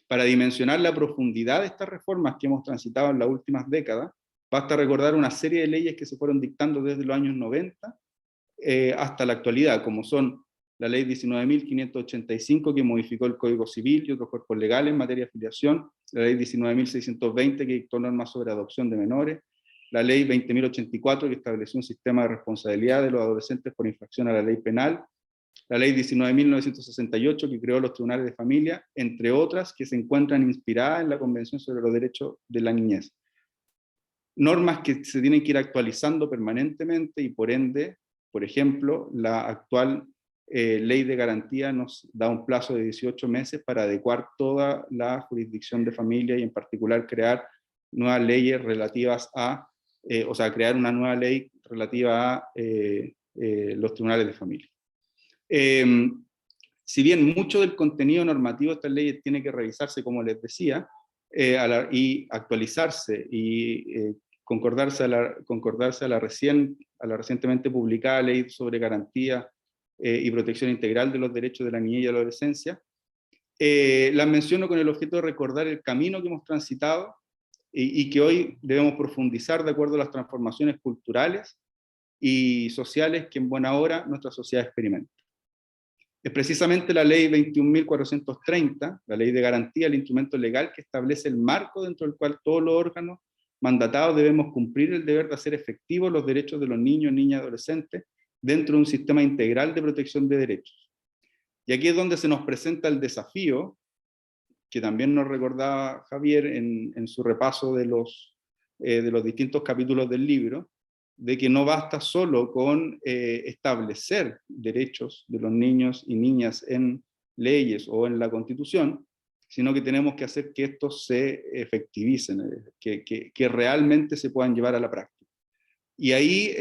Para dimensionar la profundidad de estas reformas que hemos transitado en las últimas décadas, basta recordar una serie de leyes que se fueron dictando desde los años 90 hasta la actualidad, como son la ley 19.585 que modificó el Código Civil y otros cuerpos legales en materia de filiación, la ley 19.620 que dictó normas sobre adopción de menores, la ley 20.084 que estableció un sistema de responsabilidad de los adolescentes por infracción a la ley penal, la ley 19.968 que creó los tribunales de familia, entre otras que se encuentran inspiradas en la Convención sobre los Derechos de la Niñez. Normas que se tienen que ir actualizando permanentemente y por ende, por ejemplo, la actual ley de garantía nos da un plazo de 18 meses para adecuar toda la jurisdicción de familia y en particular crear nuevas leyes relativas a, crear una nueva ley relativa a los tribunales de familia. Si bien mucho del contenido normativo de estas leyes tiene que revisarse, como les decía, y actualizarse y concordarse a la recientemente publicada ley sobre garantía y protección integral de los derechos de la niñez y la adolescencia, las menciono con el objeto de recordar el camino que hemos transitado y que hoy debemos profundizar de acuerdo a las transformaciones culturales y sociales que en buena hora nuestra sociedad experimenta. Es precisamente la ley 21.430, la ley de garantía, el instrumento legal que establece el marco dentro del cual todos los órganos mandatados debemos cumplir el deber de hacer efectivos los derechos de los niños, niñas y adolescentes dentro de un sistema integral de protección de derechos. Y aquí es donde se nos presenta el desafío que también nos recordaba Javier en su repaso de los distintos capítulos del libro, de que no basta solo con establecer derechos de los niños y niñas en leyes o en la Constitución, sino que tenemos que hacer que estos se efectivicen, que realmente se puedan llevar a la práctica. Y ahí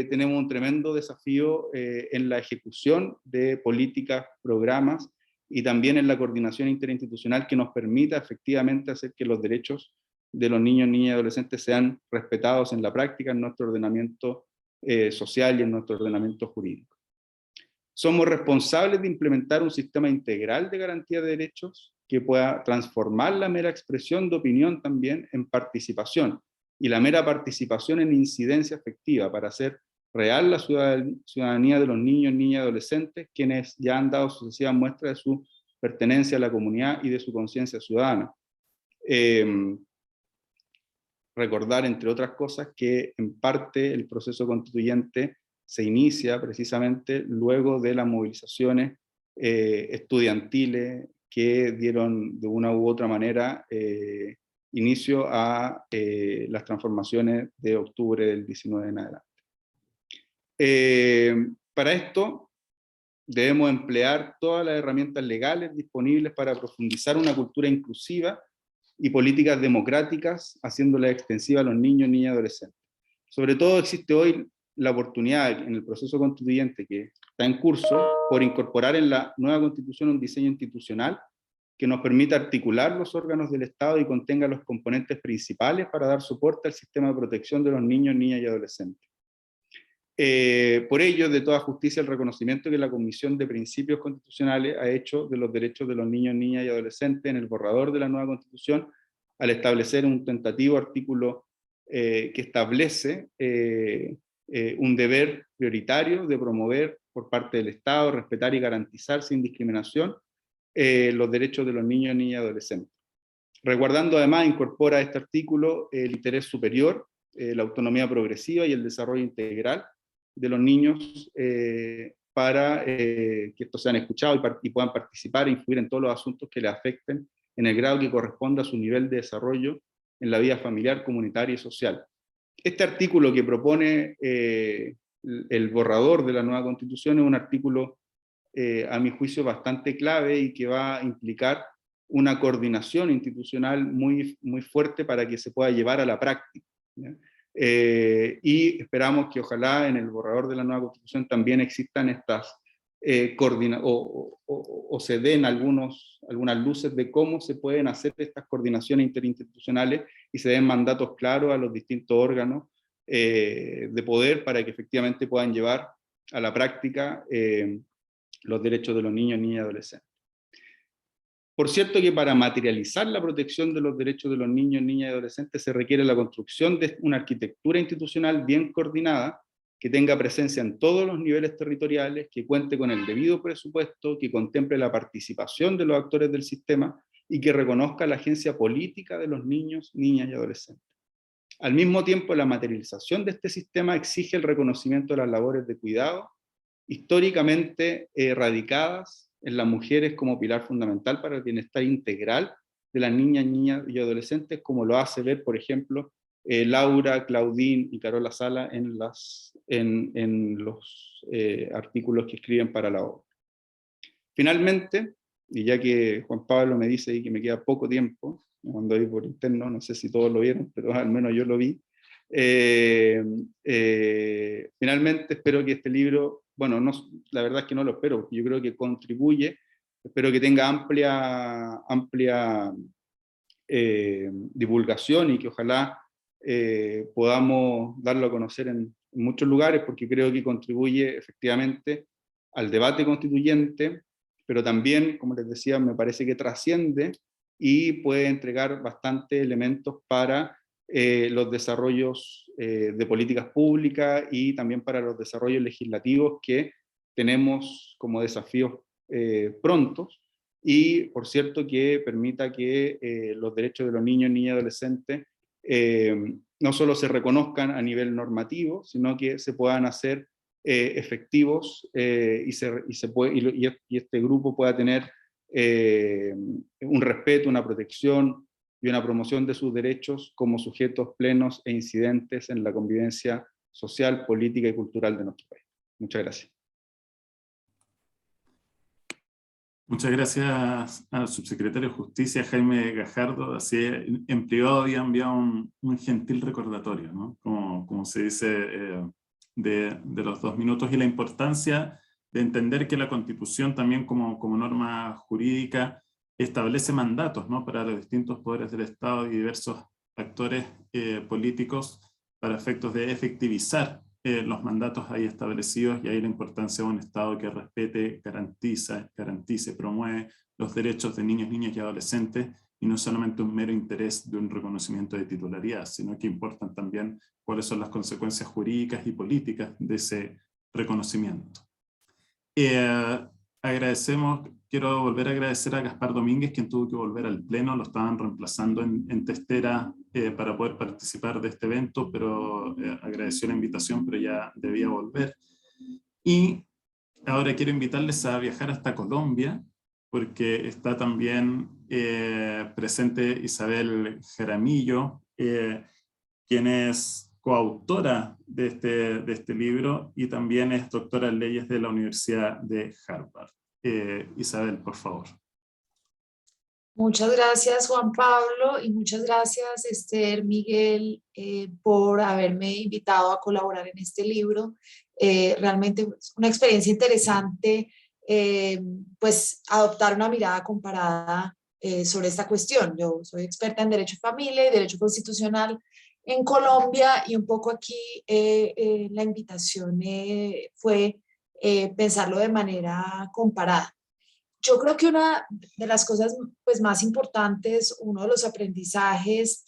tenemos un tremendo desafío en la ejecución de políticas, programas, y también en la coordinación interinstitucional que nos permita efectivamente hacer que los derechos de los niños, niñas y adolescentes sean respetados en la práctica, en nuestro ordenamiento social y en nuestro ordenamiento jurídico. Somos responsables de implementar un sistema integral de garantía de derechos que pueda transformar la mera expresión de opinión también en participación, y la mera participación en incidencia efectiva para hacer real la ciudadanía de los niños, niñas y adolescentes, quienes ya han dado sucesivas muestras de su pertenencia a la comunidad y de su conciencia ciudadana. Recordar, entre otras cosas, que en parte el proceso constituyente se inicia precisamente luego de las movilizaciones estudiantiles que dieron de una u otra manera inicio a las transformaciones de octubre del 19 en adelante. Para esto debemos emplear todas las herramientas legales disponibles para profundizar una cultura inclusiva y políticas democráticas, haciéndolas extensivas a los niños, niñas y adolescentes. Sobre todo existe hoy la oportunidad en el proceso constituyente que está en curso por incorporar en la nueva Constitución un diseño institucional que nos permita articular los órganos del Estado y contenga los componentes principales para dar soporte al sistema de protección de los niños, niñas y adolescentes. Por ello, de toda justicia, el reconocimiento que la Comisión de Principios Constitucionales ha hecho de los derechos de los niños, niñas y adolescentes en el borrador de la nueva Constitución, al establecer un tentativo artículo que establece un deber prioritario de promover por parte del Estado, respetar y garantizar sin discriminación los derechos de los niños, niñas y adolescentes. Resguardando además, incorpora a este artículo el interés superior, la autonomía progresiva y el desarrollo integral de los niños para que estos sean escuchados y puedan participar e influir en todos los asuntos que les afecten en el grado que corresponda a su nivel de desarrollo en la vida familiar, comunitaria y social. Este artículo que propone el borrador de la nueva Constitución es un artículo, a mi juicio, bastante clave y que va a implicar una coordinación institucional muy, muy fuerte para que se pueda llevar a la práctica, ¿ya? Y esperamos que ojalá en el borrador de la nueva Constitución también existan estas o se den algunas luces de cómo se pueden hacer estas coordinaciones interinstitucionales y se den mandatos claros a los distintos órganos de poder para que efectivamente puedan llevar a la práctica los derechos de los niños, niñas y adolescentes. Por cierto que para materializar la protección de los derechos de los niños, niñas y adolescentes se requiere la construcción de una arquitectura institucional bien coordinada, que tenga presencia en todos los niveles territoriales, que cuente con el debido presupuesto, que contemple la participación de los actores del sistema y que reconozca la agencia política de los niños, niñas y adolescentes. Al mismo tiempo, la materialización de este sistema exige el reconocimiento de las labores de cuidado, históricamente radicadas en las mujeres como pilar fundamental para el bienestar integral de las niñas, niñas y adolescentes, como lo hace ver, por ejemplo, Laura, Claudine y Carola Sala en los artículos que escriben para la obra. Finalmente, y ya que Juan Pablo me dice que me queda poco tiempo, me mandó ahí por interno, no sé si todos lo vieron, pero al menos yo lo vi. Finalmente espero que este libro, bueno, no, la verdad es que no lo espero, porque yo creo que contribuye, espero que tenga amplia divulgación y que ojalá podamos darlo a conocer en muchos lugares, porque creo que contribuye efectivamente al debate constituyente, pero también, como les decía, me parece que trasciende y puede entregar bastantes elementos para los desarrollos de políticas públicas y también para los desarrollos legislativos que tenemos como desafíos prontos, y por cierto que permita que los derechos de los niños, niñas y adolescentes no solo se reconozcan a nivel normativo, sino que se puedan hacer efectivos y este grupo pueda tener un respeto, una protección y una promoción de sus derechos como sujetos plenos e incidentes en la convivencia social, política y cultural de nuestro país. Muchas gracias. Muchas gracias al subsecretario de Justicia, Jaime Gajardo. Así, en privado había enviado un gentil recordatorio, ¿no? Como se dice, de los 2 minutos, y la importancia de entender que la Constitución también como norma jurídica establece mandatos, ¿no?, para los distintos poderes del Estado y diversos actores políticos para efectos de efectivizar los mandatos ahí establecidos, y ahí la importancia de un Estado que respete, garantice, promueve los derechos de niños, niñas y adolescentes, y no solamente un mero interés de un reconocimiento de titularidad, sino que importan también cuáles son las consecuencias jurídicas y políticas de ese reconocimiento. Quiero volver a agradecer a Gaspar Domínguez, quien tuvo que volver al pleno, lo estaban reemplazando en Testera para poder participar de este evento, pero agradeció la invitación, pero ya debía volver. Y ahora quiero invitarles a viajar hasta Colombia, porque está también presente Isabel Jaramillo, quien es coautora de este libro y también es doctora en leyes de la Universidad de Harvard. Isabel, por favor. Muchas gracias, Juan Pablo, y muchas gracias, Esther, Miguel, por haberme invitado a colaborar en este libro. Realmente es una experiencia interesante, pues adoptar una mirada comparada sobre esta cuestión. Yo soy experta en Derecho de Familia y Derecho Constitucional en Colombia, y un poco aquí la invitación fue pensarlo de manera comparada. Yo creo que una de las cosas pues, más importantes, uno de los aprendizajes,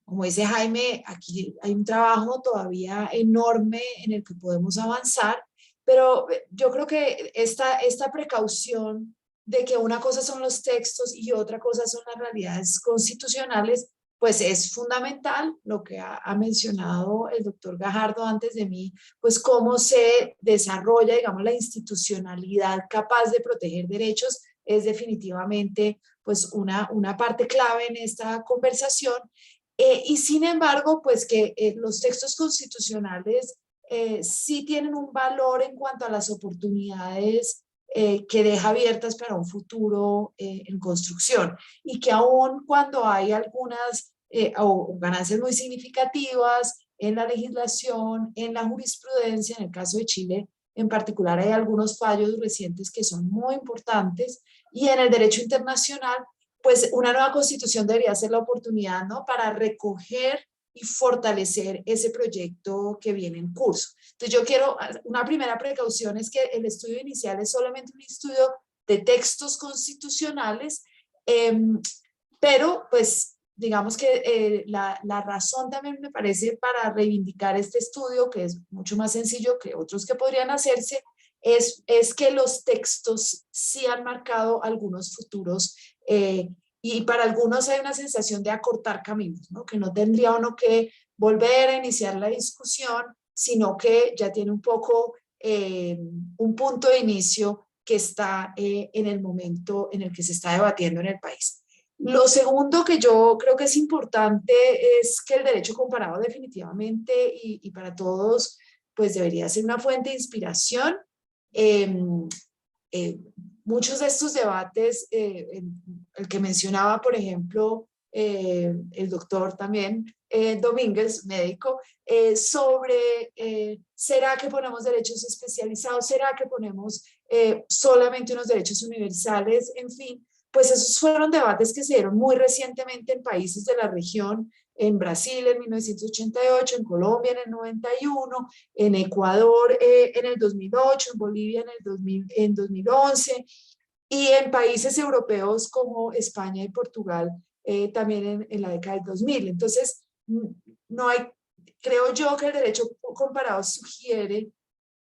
como dice Jaime, aquí hay un trabajo todavía enorme en el que podemos avanzar, pero yo creo que esta precaución de que una cosa son los textos y otra cosa son las realidades constitucionales, pues es fundamental, lo que ha mencionado el doctor Gajardo antes de mí, pues cómo se desarrolla, digamos, la institucionalidad capaz de proteger derechos, es definitivamente pues una parte clave en esta conversación. Y sin embargo, pues que los textos constitucionales sí tienen un valor en cuanto a las oportunidades que deja abiertas para un futuro en construcción, y que aún cuando hay algunas o ganancias muy significativas en la legislación, en la jurisprudencia, en el caso de Chile en particular hay algunos fallos recientes que son muy importantes, y en el derecho internacional, pues una nueva constitución debería ser la oportunidad, ¿no?, para recoger y fortalecer ese proyecto que viene en curso. Entonces yo quiero, una primera precaución es que el estudio inicial es solamente un estudio de textos constitucionales, pero pues digamos que la razón también me parece para reivindicar este estudio, que es mucho más sencillo que otros que podrían hacerse, es que los textos sí han marcado algunos futuros, y para algunos hay una sensación de acortar caminos, ¿no?, que no tendría uno que volver a iniciar la discusión, sino que ya tiene un poco un punto de inicio que está en el momento en el que se está debatiendo en el país. Lo segundo que yo creo que es importante es que el derecho comparado definitivamente y para todos pues debería ser una fuente de inspiración. Muchos de estos debates, el que mencionaba, por ejemplo, el doctor también, Domínguez, médico, sobre ¿será que ponemos derechos especializados? ¿Será que ponemos solamente unos derechos universales? En fin, pues esos fueron debates que se dieron muy recientemente en países de la región, en Brasil en 1988, en Colombia en el 91, en Ecuador en el 2008, en Bolivia en 2011, y en países europeos como España y Portugal también en la década del 2000. Entonces, creo yo que el derecho comparado sugiere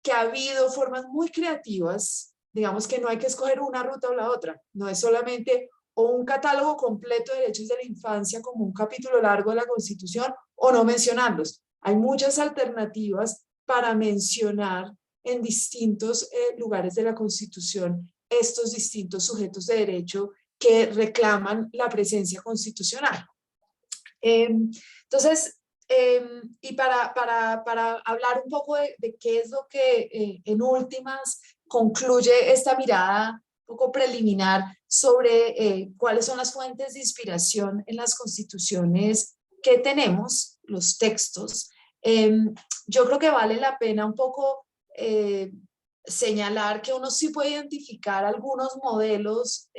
que ha habido formas muy creativas, digamos que no hay que escoger una ruta o la otra, no es solamente o un catálogo completo de derechos de la infancia como un capítulo largo de la Constitución o no mencionarlos. Hay muchas alternativas para mencionar en distintos lugares de la Constitución estos distintos sujetos de derecho que reclaman la presencia constitucional. Entonces, y para hablar un poco de qué es lo que en últimas concluye esta mirada un poco preliminar sobre cuáles son las fuentes de inspiración en las constituciones que tenemos, los textos, yo creo que vale la pena un poco señalar que uno sí puede identificar algunos modelos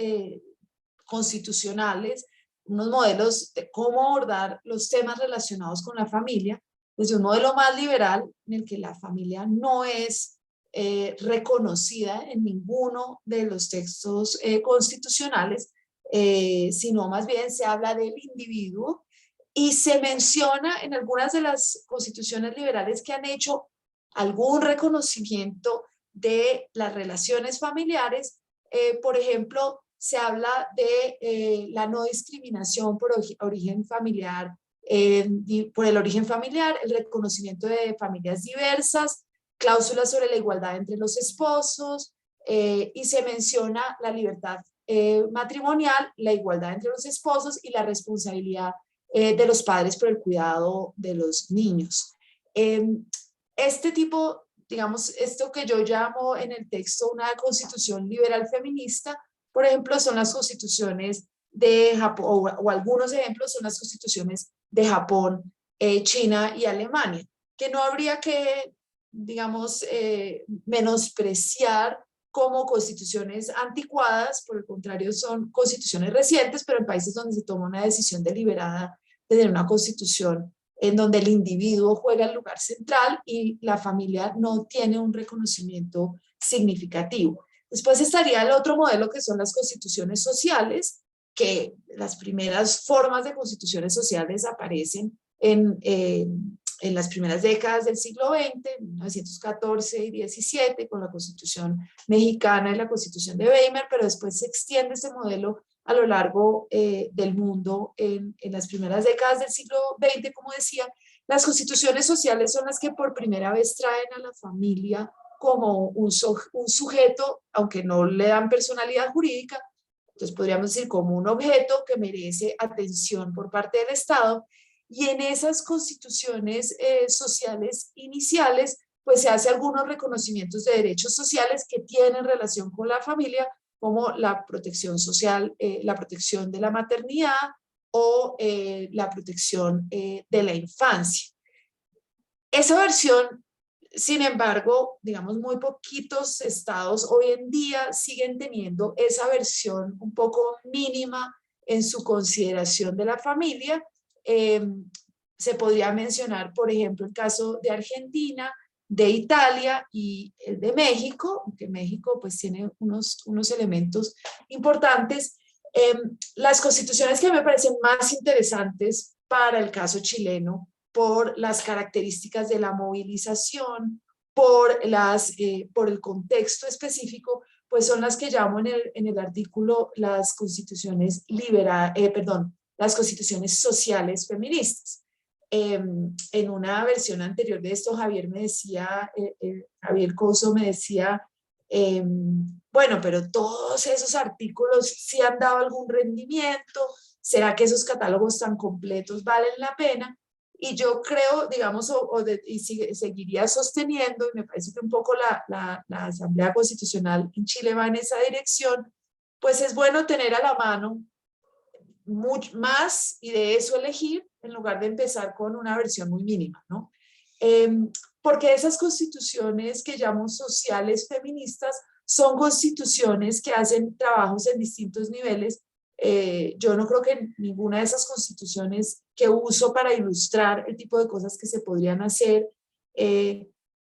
constitucionales, unos modelos de cómo abordar los temas relacionados con la familia, desde un modelo más liberal en el que la familia no es reconocida en ninguno de los textos constitucionales, sino más bien se habla del individuo y se menciona en algunas de las constituciones liberales que han hecho algún reconocimiento de las relaciones familiares. Por ejemplo, se habla de la no discriminación por origen familiar, por el origen familiar, el reconocimiento de familias diversas, cláusulas sobre la igualdad entre los esposos, y se menciona la libertad matrimonial, la igualdad entre los esposos y la responsabilidad de los padres por el cuidado de los niños. Este tipo, digamos, esto que yo llamo en el texto una constitución liberal feminista, por ejemplo, son las constituciones de Japón, o algunos ejemplos son las constituciones de Japón, China y Alemania, que no habría que, digamos, menospreciar como constituciones anticuadas, por el contrario son constituciones recientes, pero en países donde se toma una decisión deliberada de tener una constitución en donde el individuo juega el lugar central y la familia no tiene un reconocimiento significativo. Después estaría el otro modelo que son las constituciones sociales, que las primeras formas de constituciones sociales aparecen en las primeras décadas del siglo XX, 1914 y 17, con la Constitución mexicana y la Constitución de Weimar, pero después se extiende este modelo a lo largo del mundo en las primeras décadas del siglo XX, como decía. Las constituciones sociales son las que por primera vez traen a la familia como un sujeto, aunque no le dan personalidad jurídica, entonces podríamos decir como un objeto que merece atención por parte del Estado. Y en esas constituciones sociales iniciales, pues se hace algunos reconocimientos de derechos sociales que tienen relación con la familia, como la protección social, la protección de la maternidad o la protección de la infancia. Esa versión, sin embargo, digamos, muy poquitos estados hoy en día siguen teniendo esa versión un poco mínima en su consideración de la familia. Se podría mencionar, por ejemplo, el caso de Argentina, de Italia y el de México, aunque México pues tiene unos elementos importantes. Las constituciones que me parecen más interesantes para el caso chileno, por las características de la movilización, por el contexto específico, pues son las que llamo en el artículo las constituciones las constituciones sociales feministas. En una versión anterior de esto, Javier Couso me decía, bueno, pero todos esos artículos sí han dado algún rendimiento, ¿será que esos catálogos tan completos valen la pena? Y yo creo, digamos, seguiría sosteniendo, y me parece que un poco la Asamblea Constitucional en Chile va en esa dirección, pues es bueno tener a la mano mucho más y de eso elegir en lugar de empezar con una versión muy mínima, ¿no? Porque esas constituciones que llamo sociales feministas son constituciones que hacen trabajos en distintos niveles. Yo no creo que ninguna de esas constituciones que uso para ilustrar el tipo de cosas que se podrían hacer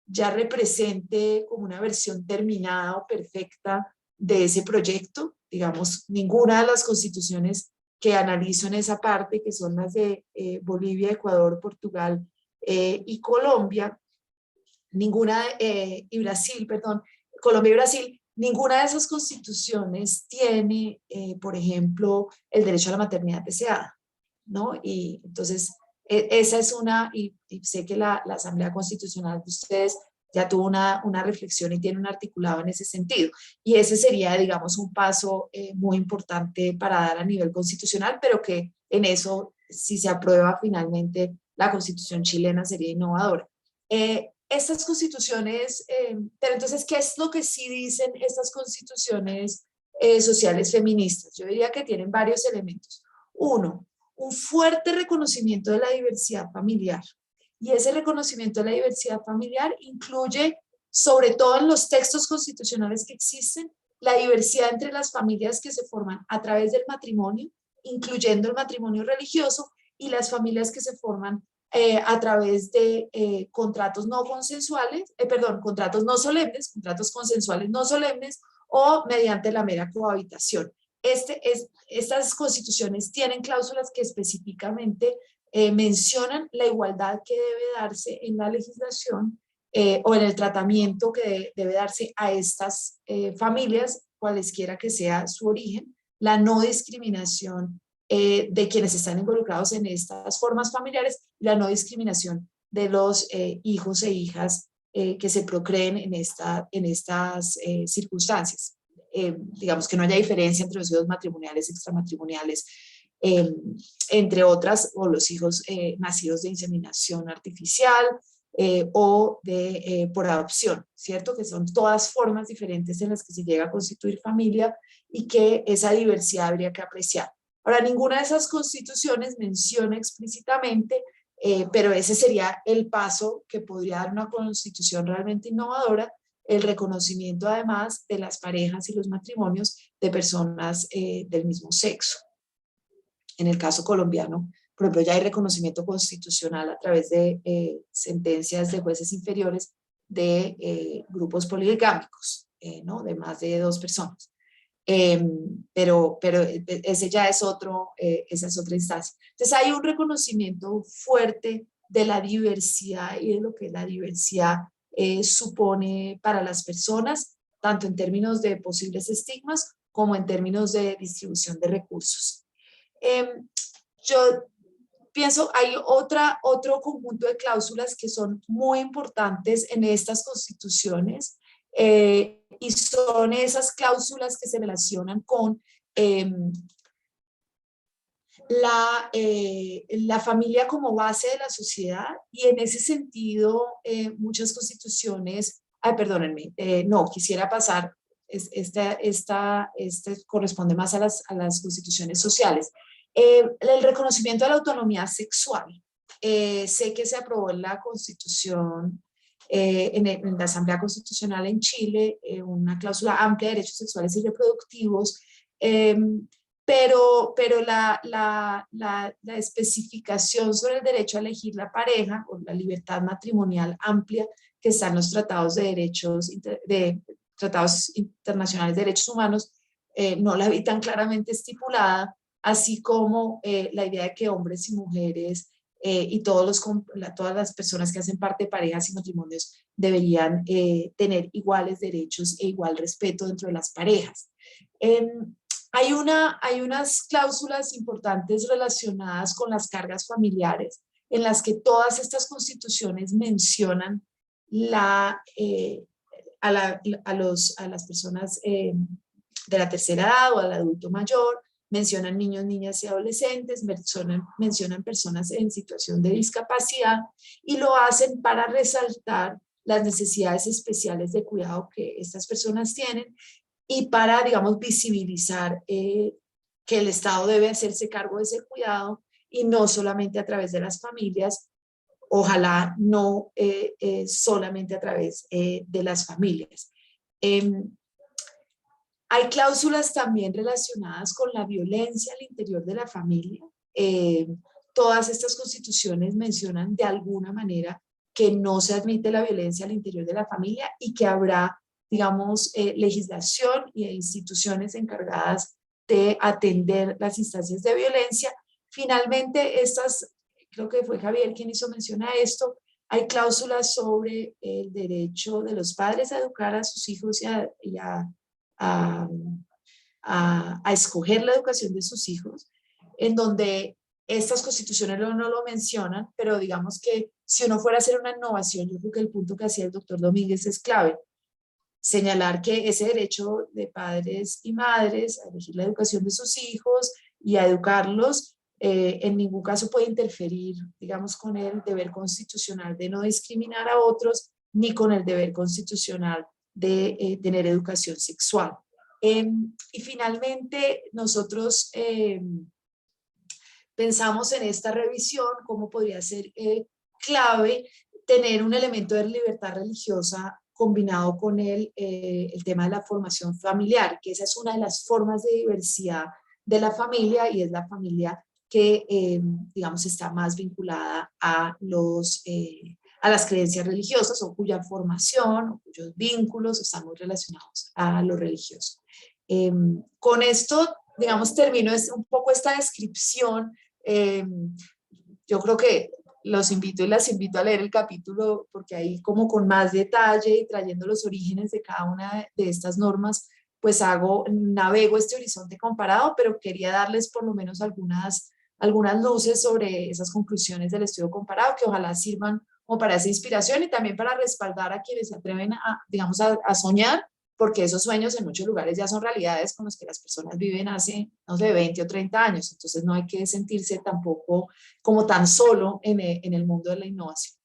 ya represente como una versión terminada o perfecta de ese proyecto. Digamos, ninguna de las constituciones que analizo en esa parte, que son las de Bolivia, Ecuador, Portugal y Colombia, y Brasil, perdón, Colombia y Brasil, ninguna de esas constituciones tiene, por ejemplo, el derecho a la maternidad deseada, ¿no? Y entonces, esa es una, y sé que la Asamblea Constitucional de ustedes ya tuvo una reflexión y tiene un articulado en ese sentido. Y ese sería, digamos, un paso muy importante para dar a nivel constitucional, pero que en eso, si se aprueba finalmente, la Constitución chilena sería innovadora. Estas constituciones, pero entonces, ¿qué es lo que sí dicen estas constituciones sociales feministas? Yo diría que tienen varios elementos. Uno, un fuerte reconocimiento de la diversidad familiar. Y ese reconocimiento de la diversidad familiar incluye, sobre todo en los textos constitucionales que existen, la diversidad entre las familias que se forman a través del matrimonio, incluyendo el matrimonio religioso, y las familias que se forman a través de contratos no consensuales, contratos no solemnes, contratos consensuales no solemnes, o mediante la mera cohabitación. Estas constituciones tienen cláusulas que específicamente mencionan la igualdad que debe darse en la legislación o en el tratamiento que debe darse a estas familias, cualesquiera que sea su origen, la no discriminación de quienes están involucrados en estas formas familiares, la no discriminación de los hijos e hijas que se procreen en estas circunstancias. Digamos que no haya diferencia entre los hijos matrimoniales, extramatrimoniales, entre otras, o los hijos nacidos de inseminación artificial o por adopción, ¿cierto? Que son todas formas diferentes en las que se llega a constituir familia y que esa diversidad habría que apreciar. Ahora, ninguna de esas constituciones menciona explícitamente, pero ese sería el paso que podría dar una constitución realmente innovadora, el reconocimiento además de las parejas y los matrimonios de personas del mismo sexo. En el caso colombiano, por ejemplo, ya hay reconocimiento constitucional a través de sentencias de jueces inferiores de grupos poligámicos, ¿no? De más de 2 personas. Pero ese ya es esa es otra instancia. Entonces hay un reconocimiento fuerte de la diversidad y de lo que la diversidad supone para las personas, tanto en términos de posibles estigmas como en términos de distribución de recursos. Yo pienso, hay otro conjunto de cláusulas que son muy importantes en estas constituciones y son esas cláusulas que se relacionan con la familia como base de la sociedad, y en ese sentido muchas constituciones, perdónenme, no, quisiera pasar, esta corresponde más a las constituciones sociales. El reconocimiento de la autonomía sexual. Sé que se aprobó en la Constitución, en la Asamblea Constitucional en Chile, una cláusula amplia de derechos sexuales y reproductivos, pero la especificación sobre el derecho a elegir la pareja o la libertad matrimonial amplia que está en los tratados tratados internacionales de derechos humanos, no la vi tan claramente estipulada, así como la idea de que hombres y mujeres y todas las personas que hacen parte de parejas y matrimonios deberían tener iguales derechos e igual respeto dentro de las parejas. Hay unas cláusulas importantes relacionadas con las cargas familiares, en las que todas estas constituciones mencionan a las personas de la tercera edad o al adulto mayor, mencionan niños, niñas y adolescentes, mencionan personas en situación de discapacidad, y lo hacen para resaltar las necesidades especiales de cuidado que estas personas tienen y para, digamos, visibilizar que el Estado debe hacerse cargo de ese cuidado y no solamente a través de las familias, ojalá no solamente a través de las familias. Hay cláusulas también relacionadas con la violencia al interior de la familia. Todas estas constituciones mencionan de alguna manera que no se admite la violencia al interior de la familia y que habrá, digamos, legislación y instituciones encargadas de atender las instancias de violencia. Finalmente, creo que fue Javier quien hizo mención a esto, hay cláusulas sobre el derecho de los padres a educar a sus hijos y a escoger la educación de sus hijos, en donde Estas constituciones no lo mencionan, pero digamos que si uno fuera a hacer una innovación, yo creo que el punto que hacía el doctor Domínguez es clave. Señalar que ese derecho de padres y madres a elegir la educación de sus hijos y a educarlos en ningún caso puede interferir, digamos, con el deber constitucional de no discriminar a otros, ni con el deber constitucional de tener educación sexual. Y finalmente, nosotros pensamos en esta revisión cómo podría ser clave tener un elemento de libertad religiosa combinado con el tema de la formación familiar, que esa es una de las formas de diversidad de la familia y es la familia que, digamos, está más vinculada a las creencias religiosas o cuya formación o cuyos vínculos están muy relacionados a lo religioso. Con esto, digamos, termino un poco esta descripción. Yo creo que los invito y las invito a leer el capítulo porque ahí como con más detalle y trayendo los orígenes de cada una de estas normas, pues navego este horizonte comparado, pero quería darles por lo menos algunas luces sobre esas conclusiones del estudio comparado que ojalá sirvan como para esa inspiración y también para respaldar a quienes se atreven digamos, a soñar, porque esos sueños en muchos lugares ya son realidades con los que las personas viven hace, no sé, 20 o 30 años. Entonces no hay que sentirse tampoco como tan solo en el mundo de la innovación.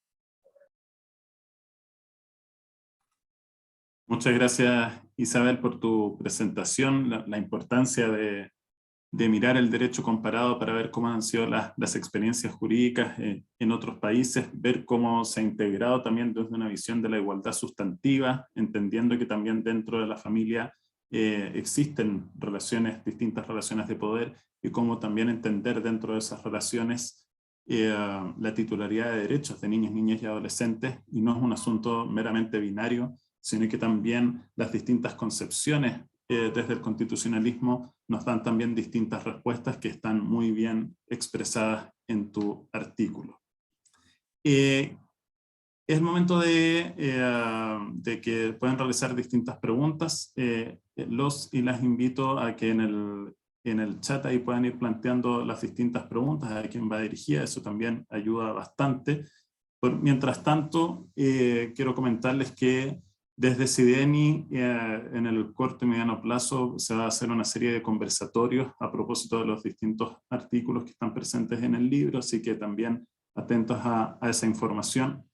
Muchas gracias, Isabel, por tu presentación, la importancia de mirar el derecho comparado para ver cómo han sido las experiencias jurídicas en otros países, ver cómo se ha integrado también desde una visión de la igualdad sustantiva, entendiendo que también dentro de la familia existen distintas relaciones de poder, y cómo también entender dentro de esas relaciones la titularidad de derechos de niños, niñas y adolescentes, y no es un asunto meramente binario, sino que también las distintas concepciones desde el constitucionalismo nos dan también distintas respuestas que están muy bien expresadas en tu artículo. Es el momento de que puedan realizar distintas preguntas. Los y las invito a que en el chat ahí puedan ir planteando las distintas preguntas a quién va dirigida, eso también ayuda bastante. Mientras tanto, quiero comentarles que desde CIDENI, en el corto y mediano plazo, se va a hacer una serie de conversatorios a propósito de los distintos artículos que están presentes en el libro, así que también atentos a esa información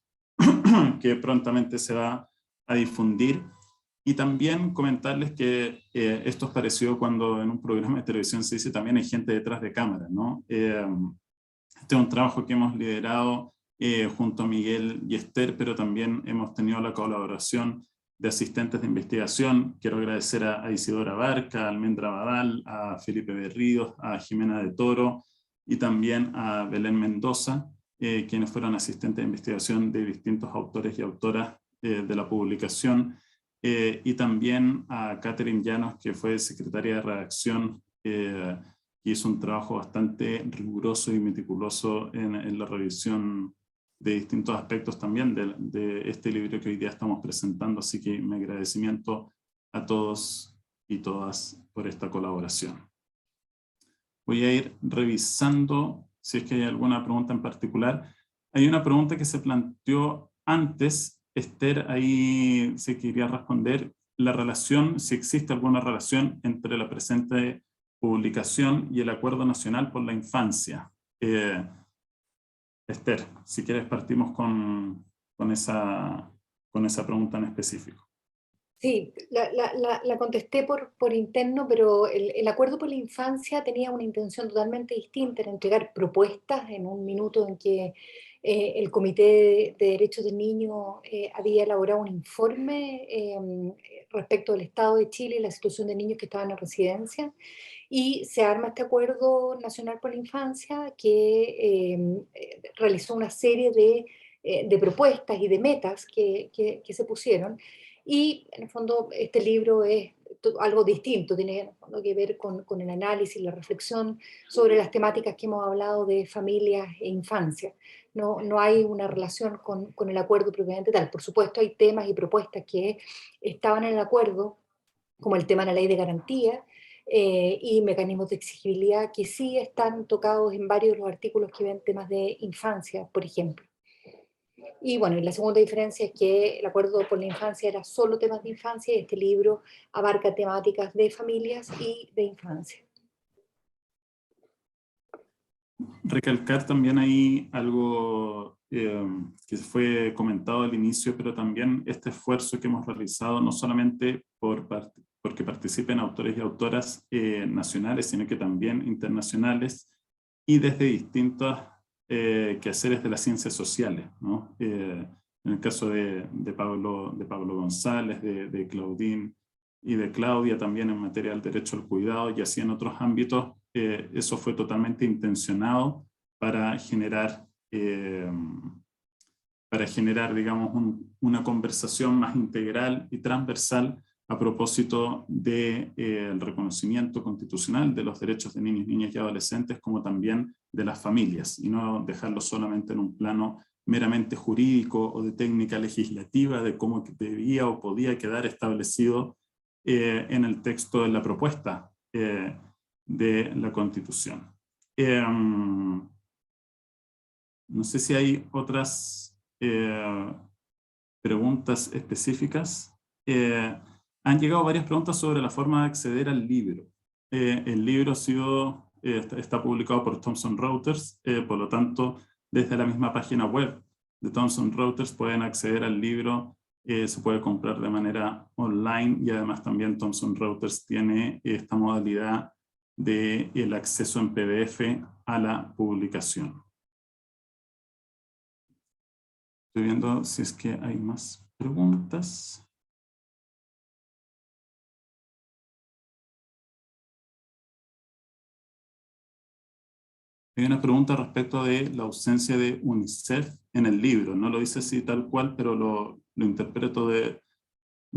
que prontamente se va a difundir. Y también comentarles que esto es parecido cuando en un programa de televisión se dice también hay gente detrás de cámara, ¿no? Este es un trabajo que hemos liderado junto a Miguel y Esther, pero también hemos tenido la colaboración de asistentes de investigación. Quiero agradecer a Isidora Barca, a Almendra Badal, a Felipe Berríos, a Jimena de Toro y también a Belén Mendoza, quienes fueron asistentes de investigación de distintos autores y autoras de la publicación, y también a Catherine Llanos, que fue secretaria de redacción, que hizo un trabajo bastante riguroso y meticuloso en la revisión de distintos aspectos también de este libro que hoy día estamos presentando, así que mi agradecimiento a todos y todas por esta colaboración. Voy a ir revisando si es que hay alguna pregunta en particular. Hay una pregunta que se planteó antes, Esther, ahí se quería responder, la relación, si existe alguna relación entre la presente publicación y el Acuerdo Nacional por la Infancia. Esther, si quieres partimos con esa pregunta en específico. Sí, la contesté por interno, pero el Acuerdo por la Infancia tenía una intención totalmente distinta, era entregar propuestas en un minuto en que el Comité de Derechos del Niño había elaborado un informe respecto del Estado de Chile y la situación de niños que estaban en residencia, y se arma este Acuerdo Nacional por la Infancia que realizó una serie de propuestas y de metas que se pusieron. Y en el fondo este libro es algo distinto, tiene en el fondo que ver con el análisis, la reflexión sobre las temáticas que hemos hablado de familias e infancia. No hay una relación con el acuerdo propiamente tal. Por supuesto hay temas y propuestas que estaban en el acuerdo, como el tema de la ley de garantía, y mecanismos de exigibilidad que sí están tocados en varios de los artículos que ven temas de infancia, por ejemplo. Y bueno, y la segunda diferencia es que el acuerdo por la infancia era solo temas de infancia y este libro abarca temáticas de familias y de infancia. Recalcar también ahí algo que fue comentado al inicio, pero también este esfuerzo que hemos realizado no solamente porque participen autores y autoras nacionales, sino que también internacionales y desde distintos quehaceres de las ciencias sociales, ¿no? En el caso de Pablo González, de Claudine y de Claudia también en materia del derecho al cuidado, y así en otros ámbitos, eso fue totalmente intencionado para generar, digamos, una conversación más integral y transversal a propósito del reconocimiento constitucional de los derechos de niños, niñas y adolescentes, como también de las familias, y no dejarlo solamente en un plano meramente jurídico o de técnica legislativa de cómo debía o podía quedar establecido en el texto de la propuesta de la Constitución. No sé si hay otras preguntas específicas. Han llegado varias preguntas sobre la forma de acceder al libro. El libro está publicado por Thomson Reuters, por lo tanto, desde la misma página web de Thomson Reuters pueden acceder al libro. Se puede comprar de manera online, y además también Thomson Reuters tiene esta modalidad del acceso en PDF a la publicación. Estoy viendo si es que hay más preguntas. Hay una pregunta respecto de la ausencia de UNICEF en el libro. No lo dice así tal cual, pero lo interpreto de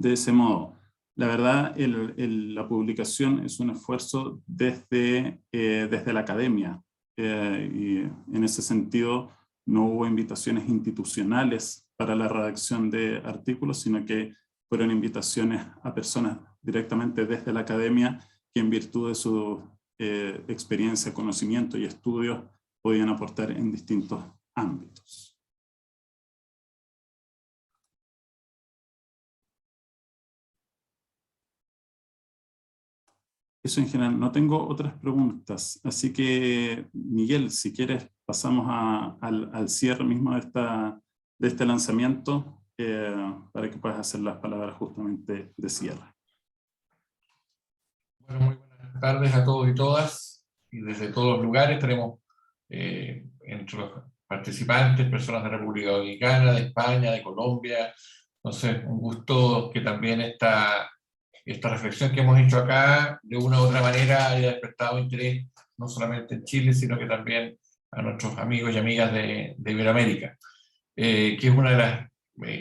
ese modo. La verdad, la publicación es un esfuerzo desde la academia, y en ese sentido no hubo invitaciones institucionales para la redacción de artículos, sino que fueron invitaciones a personas directamente desde la academia que en virtud de su experiencia, conocimiento y estudios podían aportar en distintos ámbitos. Eso en general. No tengo otras preguntas, así que Miguel, si quieres pasamos al cierre mismo de este lanzamiento, para que puedas hacer las palabras justamente de cierre. Bueno, muy buenas tardes a todos y todas, y desde todos los lugares tenemos entre los participantes personas de República Dominicana, de España, de Colombia. Entonces, un gusto que también esta reflexión que hemos hecho acá, de una u otra manera, haya despertado interés, no solamente en Chile, sino que también a nuestros amigos y amigas de Iberoamérica, que es una de las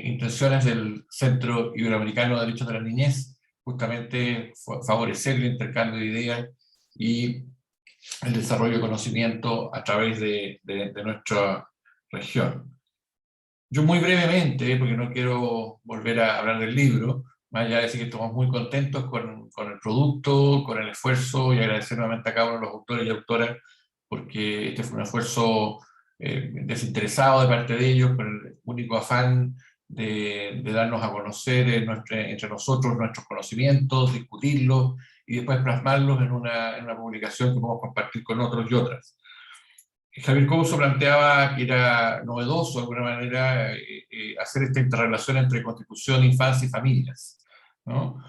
intenciones del Centro Iberoamericano de Derechos de la Niñez, justamente favorecer el intercambio de ideas y el desarrollo de conocimiento a través de nuestra región. Yo muy brevemente, porque no quiero volver a hablar del libro, más allá de decir que estamos muy contentos con el producto, con el esfuerzo, y agradecer nuevamente a cada uno de los autores y autoras, porque este fue un esfuerzo desinteresado de parte de ellos, con el único afán de darnos a conocer entre nosotros nuestros conocimientos, discutirlos, y después plasmarlos en una publicación que podemos compartir con otros y otras. Javier Couso planteaba que era novedoso, de alguna manera, hacer esta interrelación entre constitución, infancia y familias, ¿no?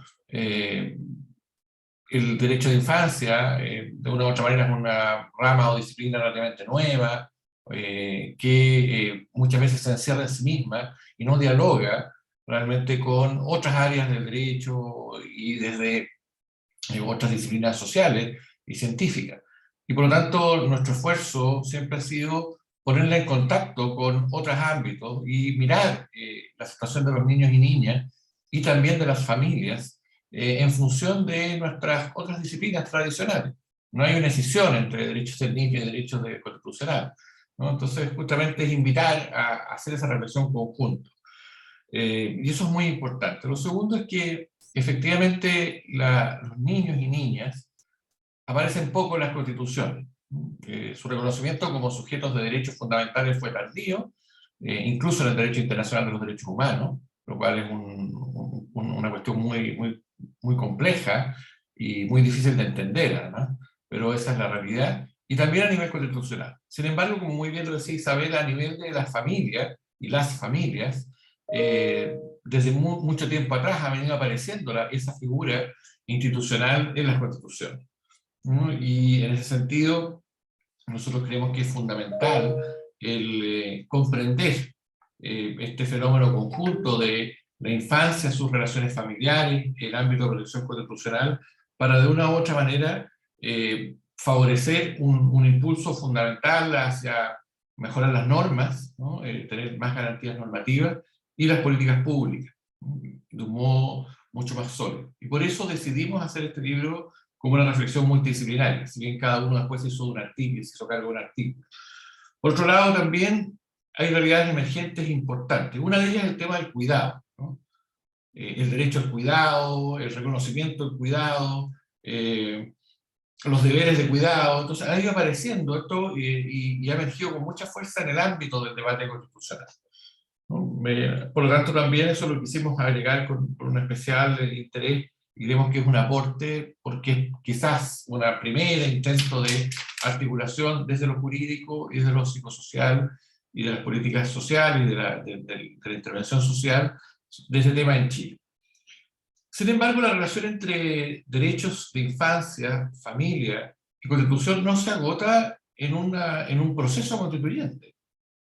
El derecho de infancia, de una u otra manera, es una rama o disciplina relativamente nueva, que muchas veces se encierra en sí misma y no dialoga realmente con otras áreas del derecho y desde otras disciplinas sociales y científicas. Y por lo tanto, nuestro esfuerzo siempre ha sido ponerla en contacto con otros ámbitos y mirar la situación de los niños y niñas y también de las familias en función de nuestras otras disciplinas tradicionales. No hay una escisión entre derechos del niño y derechos constitucionales, ¿no? Entonces, justamente es invitar a hacer esa reflexión conjunta. Y eso es muy importante. Lo segundo es que, efectivamente, los niños y niñas aparecen poco en las constituciones. Su reconocimiento como sujetos de derechos fundamentales fue tardío, incluso en el derecho internacional de los derechos humanos, lo cual es una cuestión muy compleja y muy difícil de entender, además, pero esa es la realidad, y también a nivel constitucional. Sin embargo, como muy bien lo decía Isabel, a nivel de las familias y las familias, desde mucho tiempo atrás ha venido apareciendo esa figura institucional en las constituciones, ¿no? Y en ese sentido, nosotros creemos que es fundamental el comprender este fenómeno conjunto de la infancia, sus relaciones familiares, el ámbito de protección constitucional, para de una u otra manera favorecer un impulso fundamental hacia mejorar las normas, ¿no? Tener más garantías normativas y las políticas públicas, ¿no? De un modo mucho más sólido. Y por eso decidimos hacer este libro como una reflexión multidisciplinaria, si bien cada uno después se hizo cargo de un artículo. Por otro lado, también hay realidades emergentes importantes. Una de ellas es el tema del cuidado, ¿no? El derecho al cuidado, el reconocimiento del cuidado, los deberes de cuidado. Entonces ha ido apareciendo esto y ha emergido con mucha fuerza en el ámbito del debate constitucional, ¿no? Por lo tanto, también eso lo quisimos agregar con un especial interés, y vemos que es un aporte porque es quizás una primera intento de articulación desde lo jurídico y desde lo psicosocial y de las políticas sociales y de la intervención social de ese tema en Chile. Sin embargo, la relación entre derechos de infancia, familia y constitución no se agota en un proceso constituyente.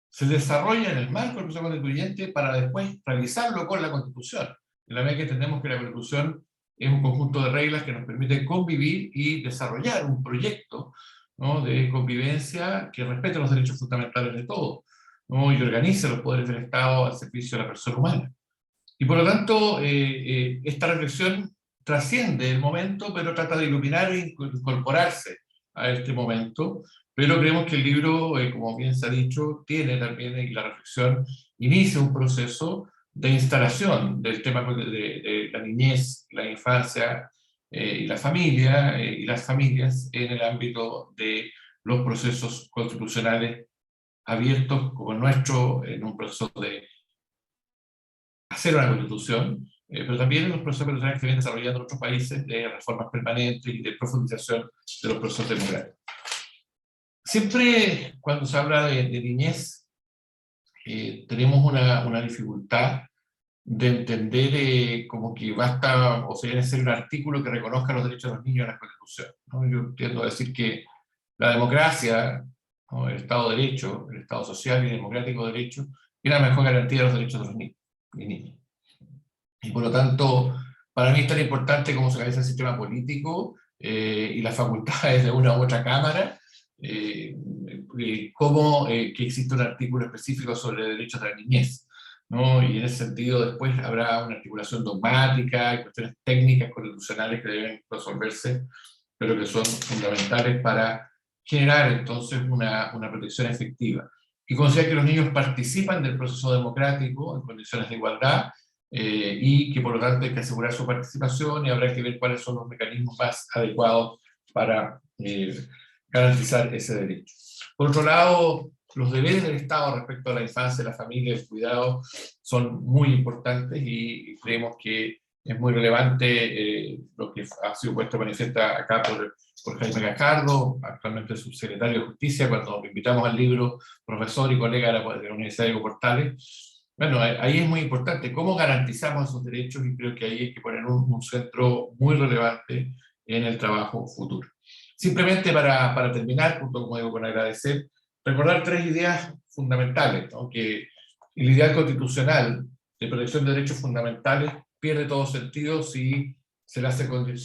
Se desarrolla en el marco del proceso constituyente para después realizarlo con la Constitución. En la medida que entendemos que la Constitución es un conjunto de reglas que nos permite convivir y desarrollar un proyecto, ¿no?, de convivencia que respete los derechos fundamentales de todos, ¿no?, y organice los poderes del Estado al servicio de la persona humana. Y por lo tanto, esta reflexión trasciende el momento, pero trata de iluminar e incorporarse a este momento. Pero creemos que el libro, como bien se ha dicho, tiene también, y la reflexión inicia un proceso de instalación del tema de la niñez, la infancia y la familia y las familias en el ámbito de los procesos constitucionales abiertos como el nuestro, en un proceso de hacer una constitución, pero también en los procesos constitucionales que vienen desarrollando en otros países de reformas permanentes y de profundización de los procesos democráticos. Siempre cuando se habla de niñez, tenemos una dificultad de entender como que basta, o sea, debe ser un artículo que reconozca los derechos de los niños en la Constitución, ¿no? Yo tiendo a decir que la democracia, ¿no?, el Estado de Derecho, el Estado social y democrático de derecho, es la mejor garantía de los derechos de los niños y niñas. Y por lo tanto, para mí es tan importante cómo se realiza el sistema político y las facultades de una u otra cámara, como que existe un artículo específico sobre derechos de la niñez, ¿no? Y en ese sentido después habrá una articulación dogmática y cuestiones técnicas constitucionales que deben resolverse, pero que son fundamentales para generar entonces una protección efectiva. Y considerar que los niños participan del proceso democrático en condiciones de igualdad, y que por lo tanto hay que asegurar su participación, y habrá que ver cuáles son los mecanismos más adecuados para garantizar ese derecho. Por otro lado, los deberes del Estado respecto a la infancia, la familia y el cuidado son muy importantes, y creemos que es muy relevante lo que ha sido puesto de manifiesto acá por Jaime Gajardo, actualmente subsecretario de Justicia, cuando invitamos al libro, profesor y colega de la Universidad de Diego Portales. Bueno, ahí es muy importante cómo garantizamos esos derechos, y creo que ahí hay que poner un centro muy relevante en el trabajo futuro. Simplemente para terminar, junto, como digo, con agradecer, recordar tres ideas fundamentales, ¿no? Que el ideal constitucional de protección de derechos fundamentales pierde todo sentido si se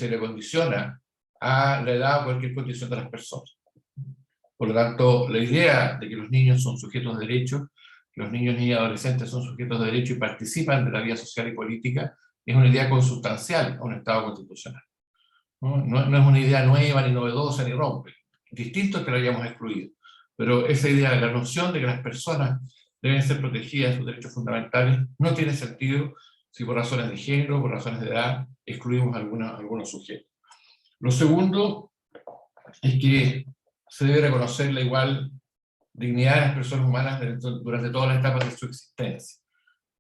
le condiciona a la edad o cualquier condición de las personas. Por lo tanto, la idea de que los niños son sujetos de derechos, que los niños, niñas y adolescentes son sujetos de derecho y participan de la vida social y política, es una idea consustancial a un Estado constitucional. No es una idea nueva, ni novedosa, ni rompe. Distinto es que lo hayamos excluido. Pero esa idea de la noción de que las personas deben ser protegidas de sus derechos fundamentales no tiene sentido si por razones de género, por razones de edad, excluimos algunos sujetos. Lo segundo es que se debe reconocer la igual dignidad de las personas humanas durante todas las etapas de su existencia,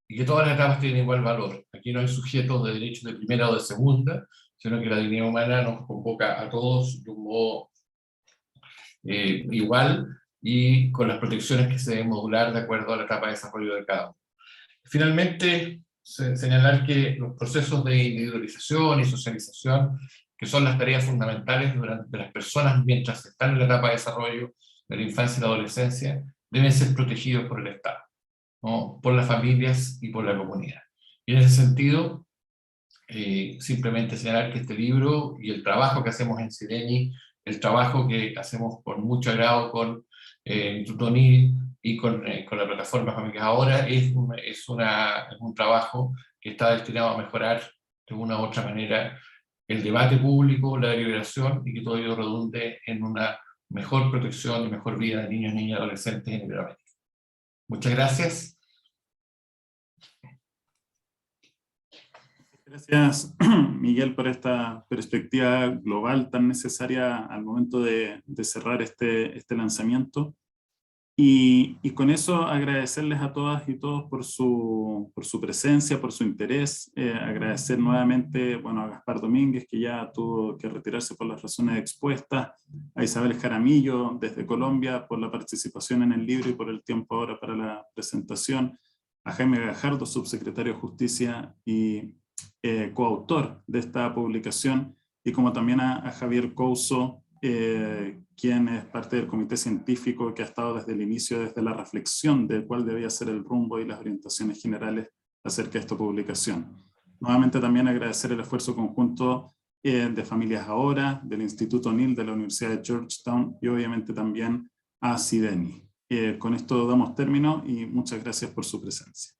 y que todas las etapas tienen igual valor. Aquí no hay sujetos de derechos de primera o de segunda, sino que la dignidad humana nos convoca a todos de un modo igual y con las protecciones que se deben modular de acuerdo a la etapa de desarrollo de cada uno. Finalmente, señalar que los procesos de individualización y socialización, que son las tareas fundamentales de las personas mientras están en la etapa de desarrollo de la infancia y la adolescencia, deben ser protegidos por el Estado, ¿no? Por las familias y por la comunidad. Y en ese sentido, simplemente señalar que este libro y el trabajo que hacemos en Sireni, el trabajo que hacemos con mucho agrado con el Instituto NIL y con la plataforma Familias Ahora, es un trabajo que está destinado a mejorar de una u otra manera el debate público, la deliberación, y que todo ello redunde en una mejor protección y mejor vida de niños, niñas y adolescentes en Iberoamérica. Muchas gracias. Gracias, Miguel, por esta perspectiva global tan necesaria al momento de cerrar este lanzamiento. Y con eso agradecerles a todas y todos por su presencia, por su interés. Agradecer nuevamente, bueno, a Gaspar Domínguez, que ya tuvo que retirarse por las razones expuestas, a Isabel Jaramillo desde Colombia por la participación en el libro y por el tiempo ahora para la presentación, a Jaime Gajardo, subsecretario de Justicia y coautor de esta publicación, y como también a Javier Couso, quien es parte del comité científico que ha estado desde el inicio, desde la reflexión de cuál debía ser el rumbo y las orientaciones generales acerca de esta publicación. Nuevamente también agradecer el esfuerzo conjunto de Familias Ahora, del Instituto NIL, de la Universidad de Georgetown y obviamente también a Sireni. Con esto damos término y muchas gracias por su presencia.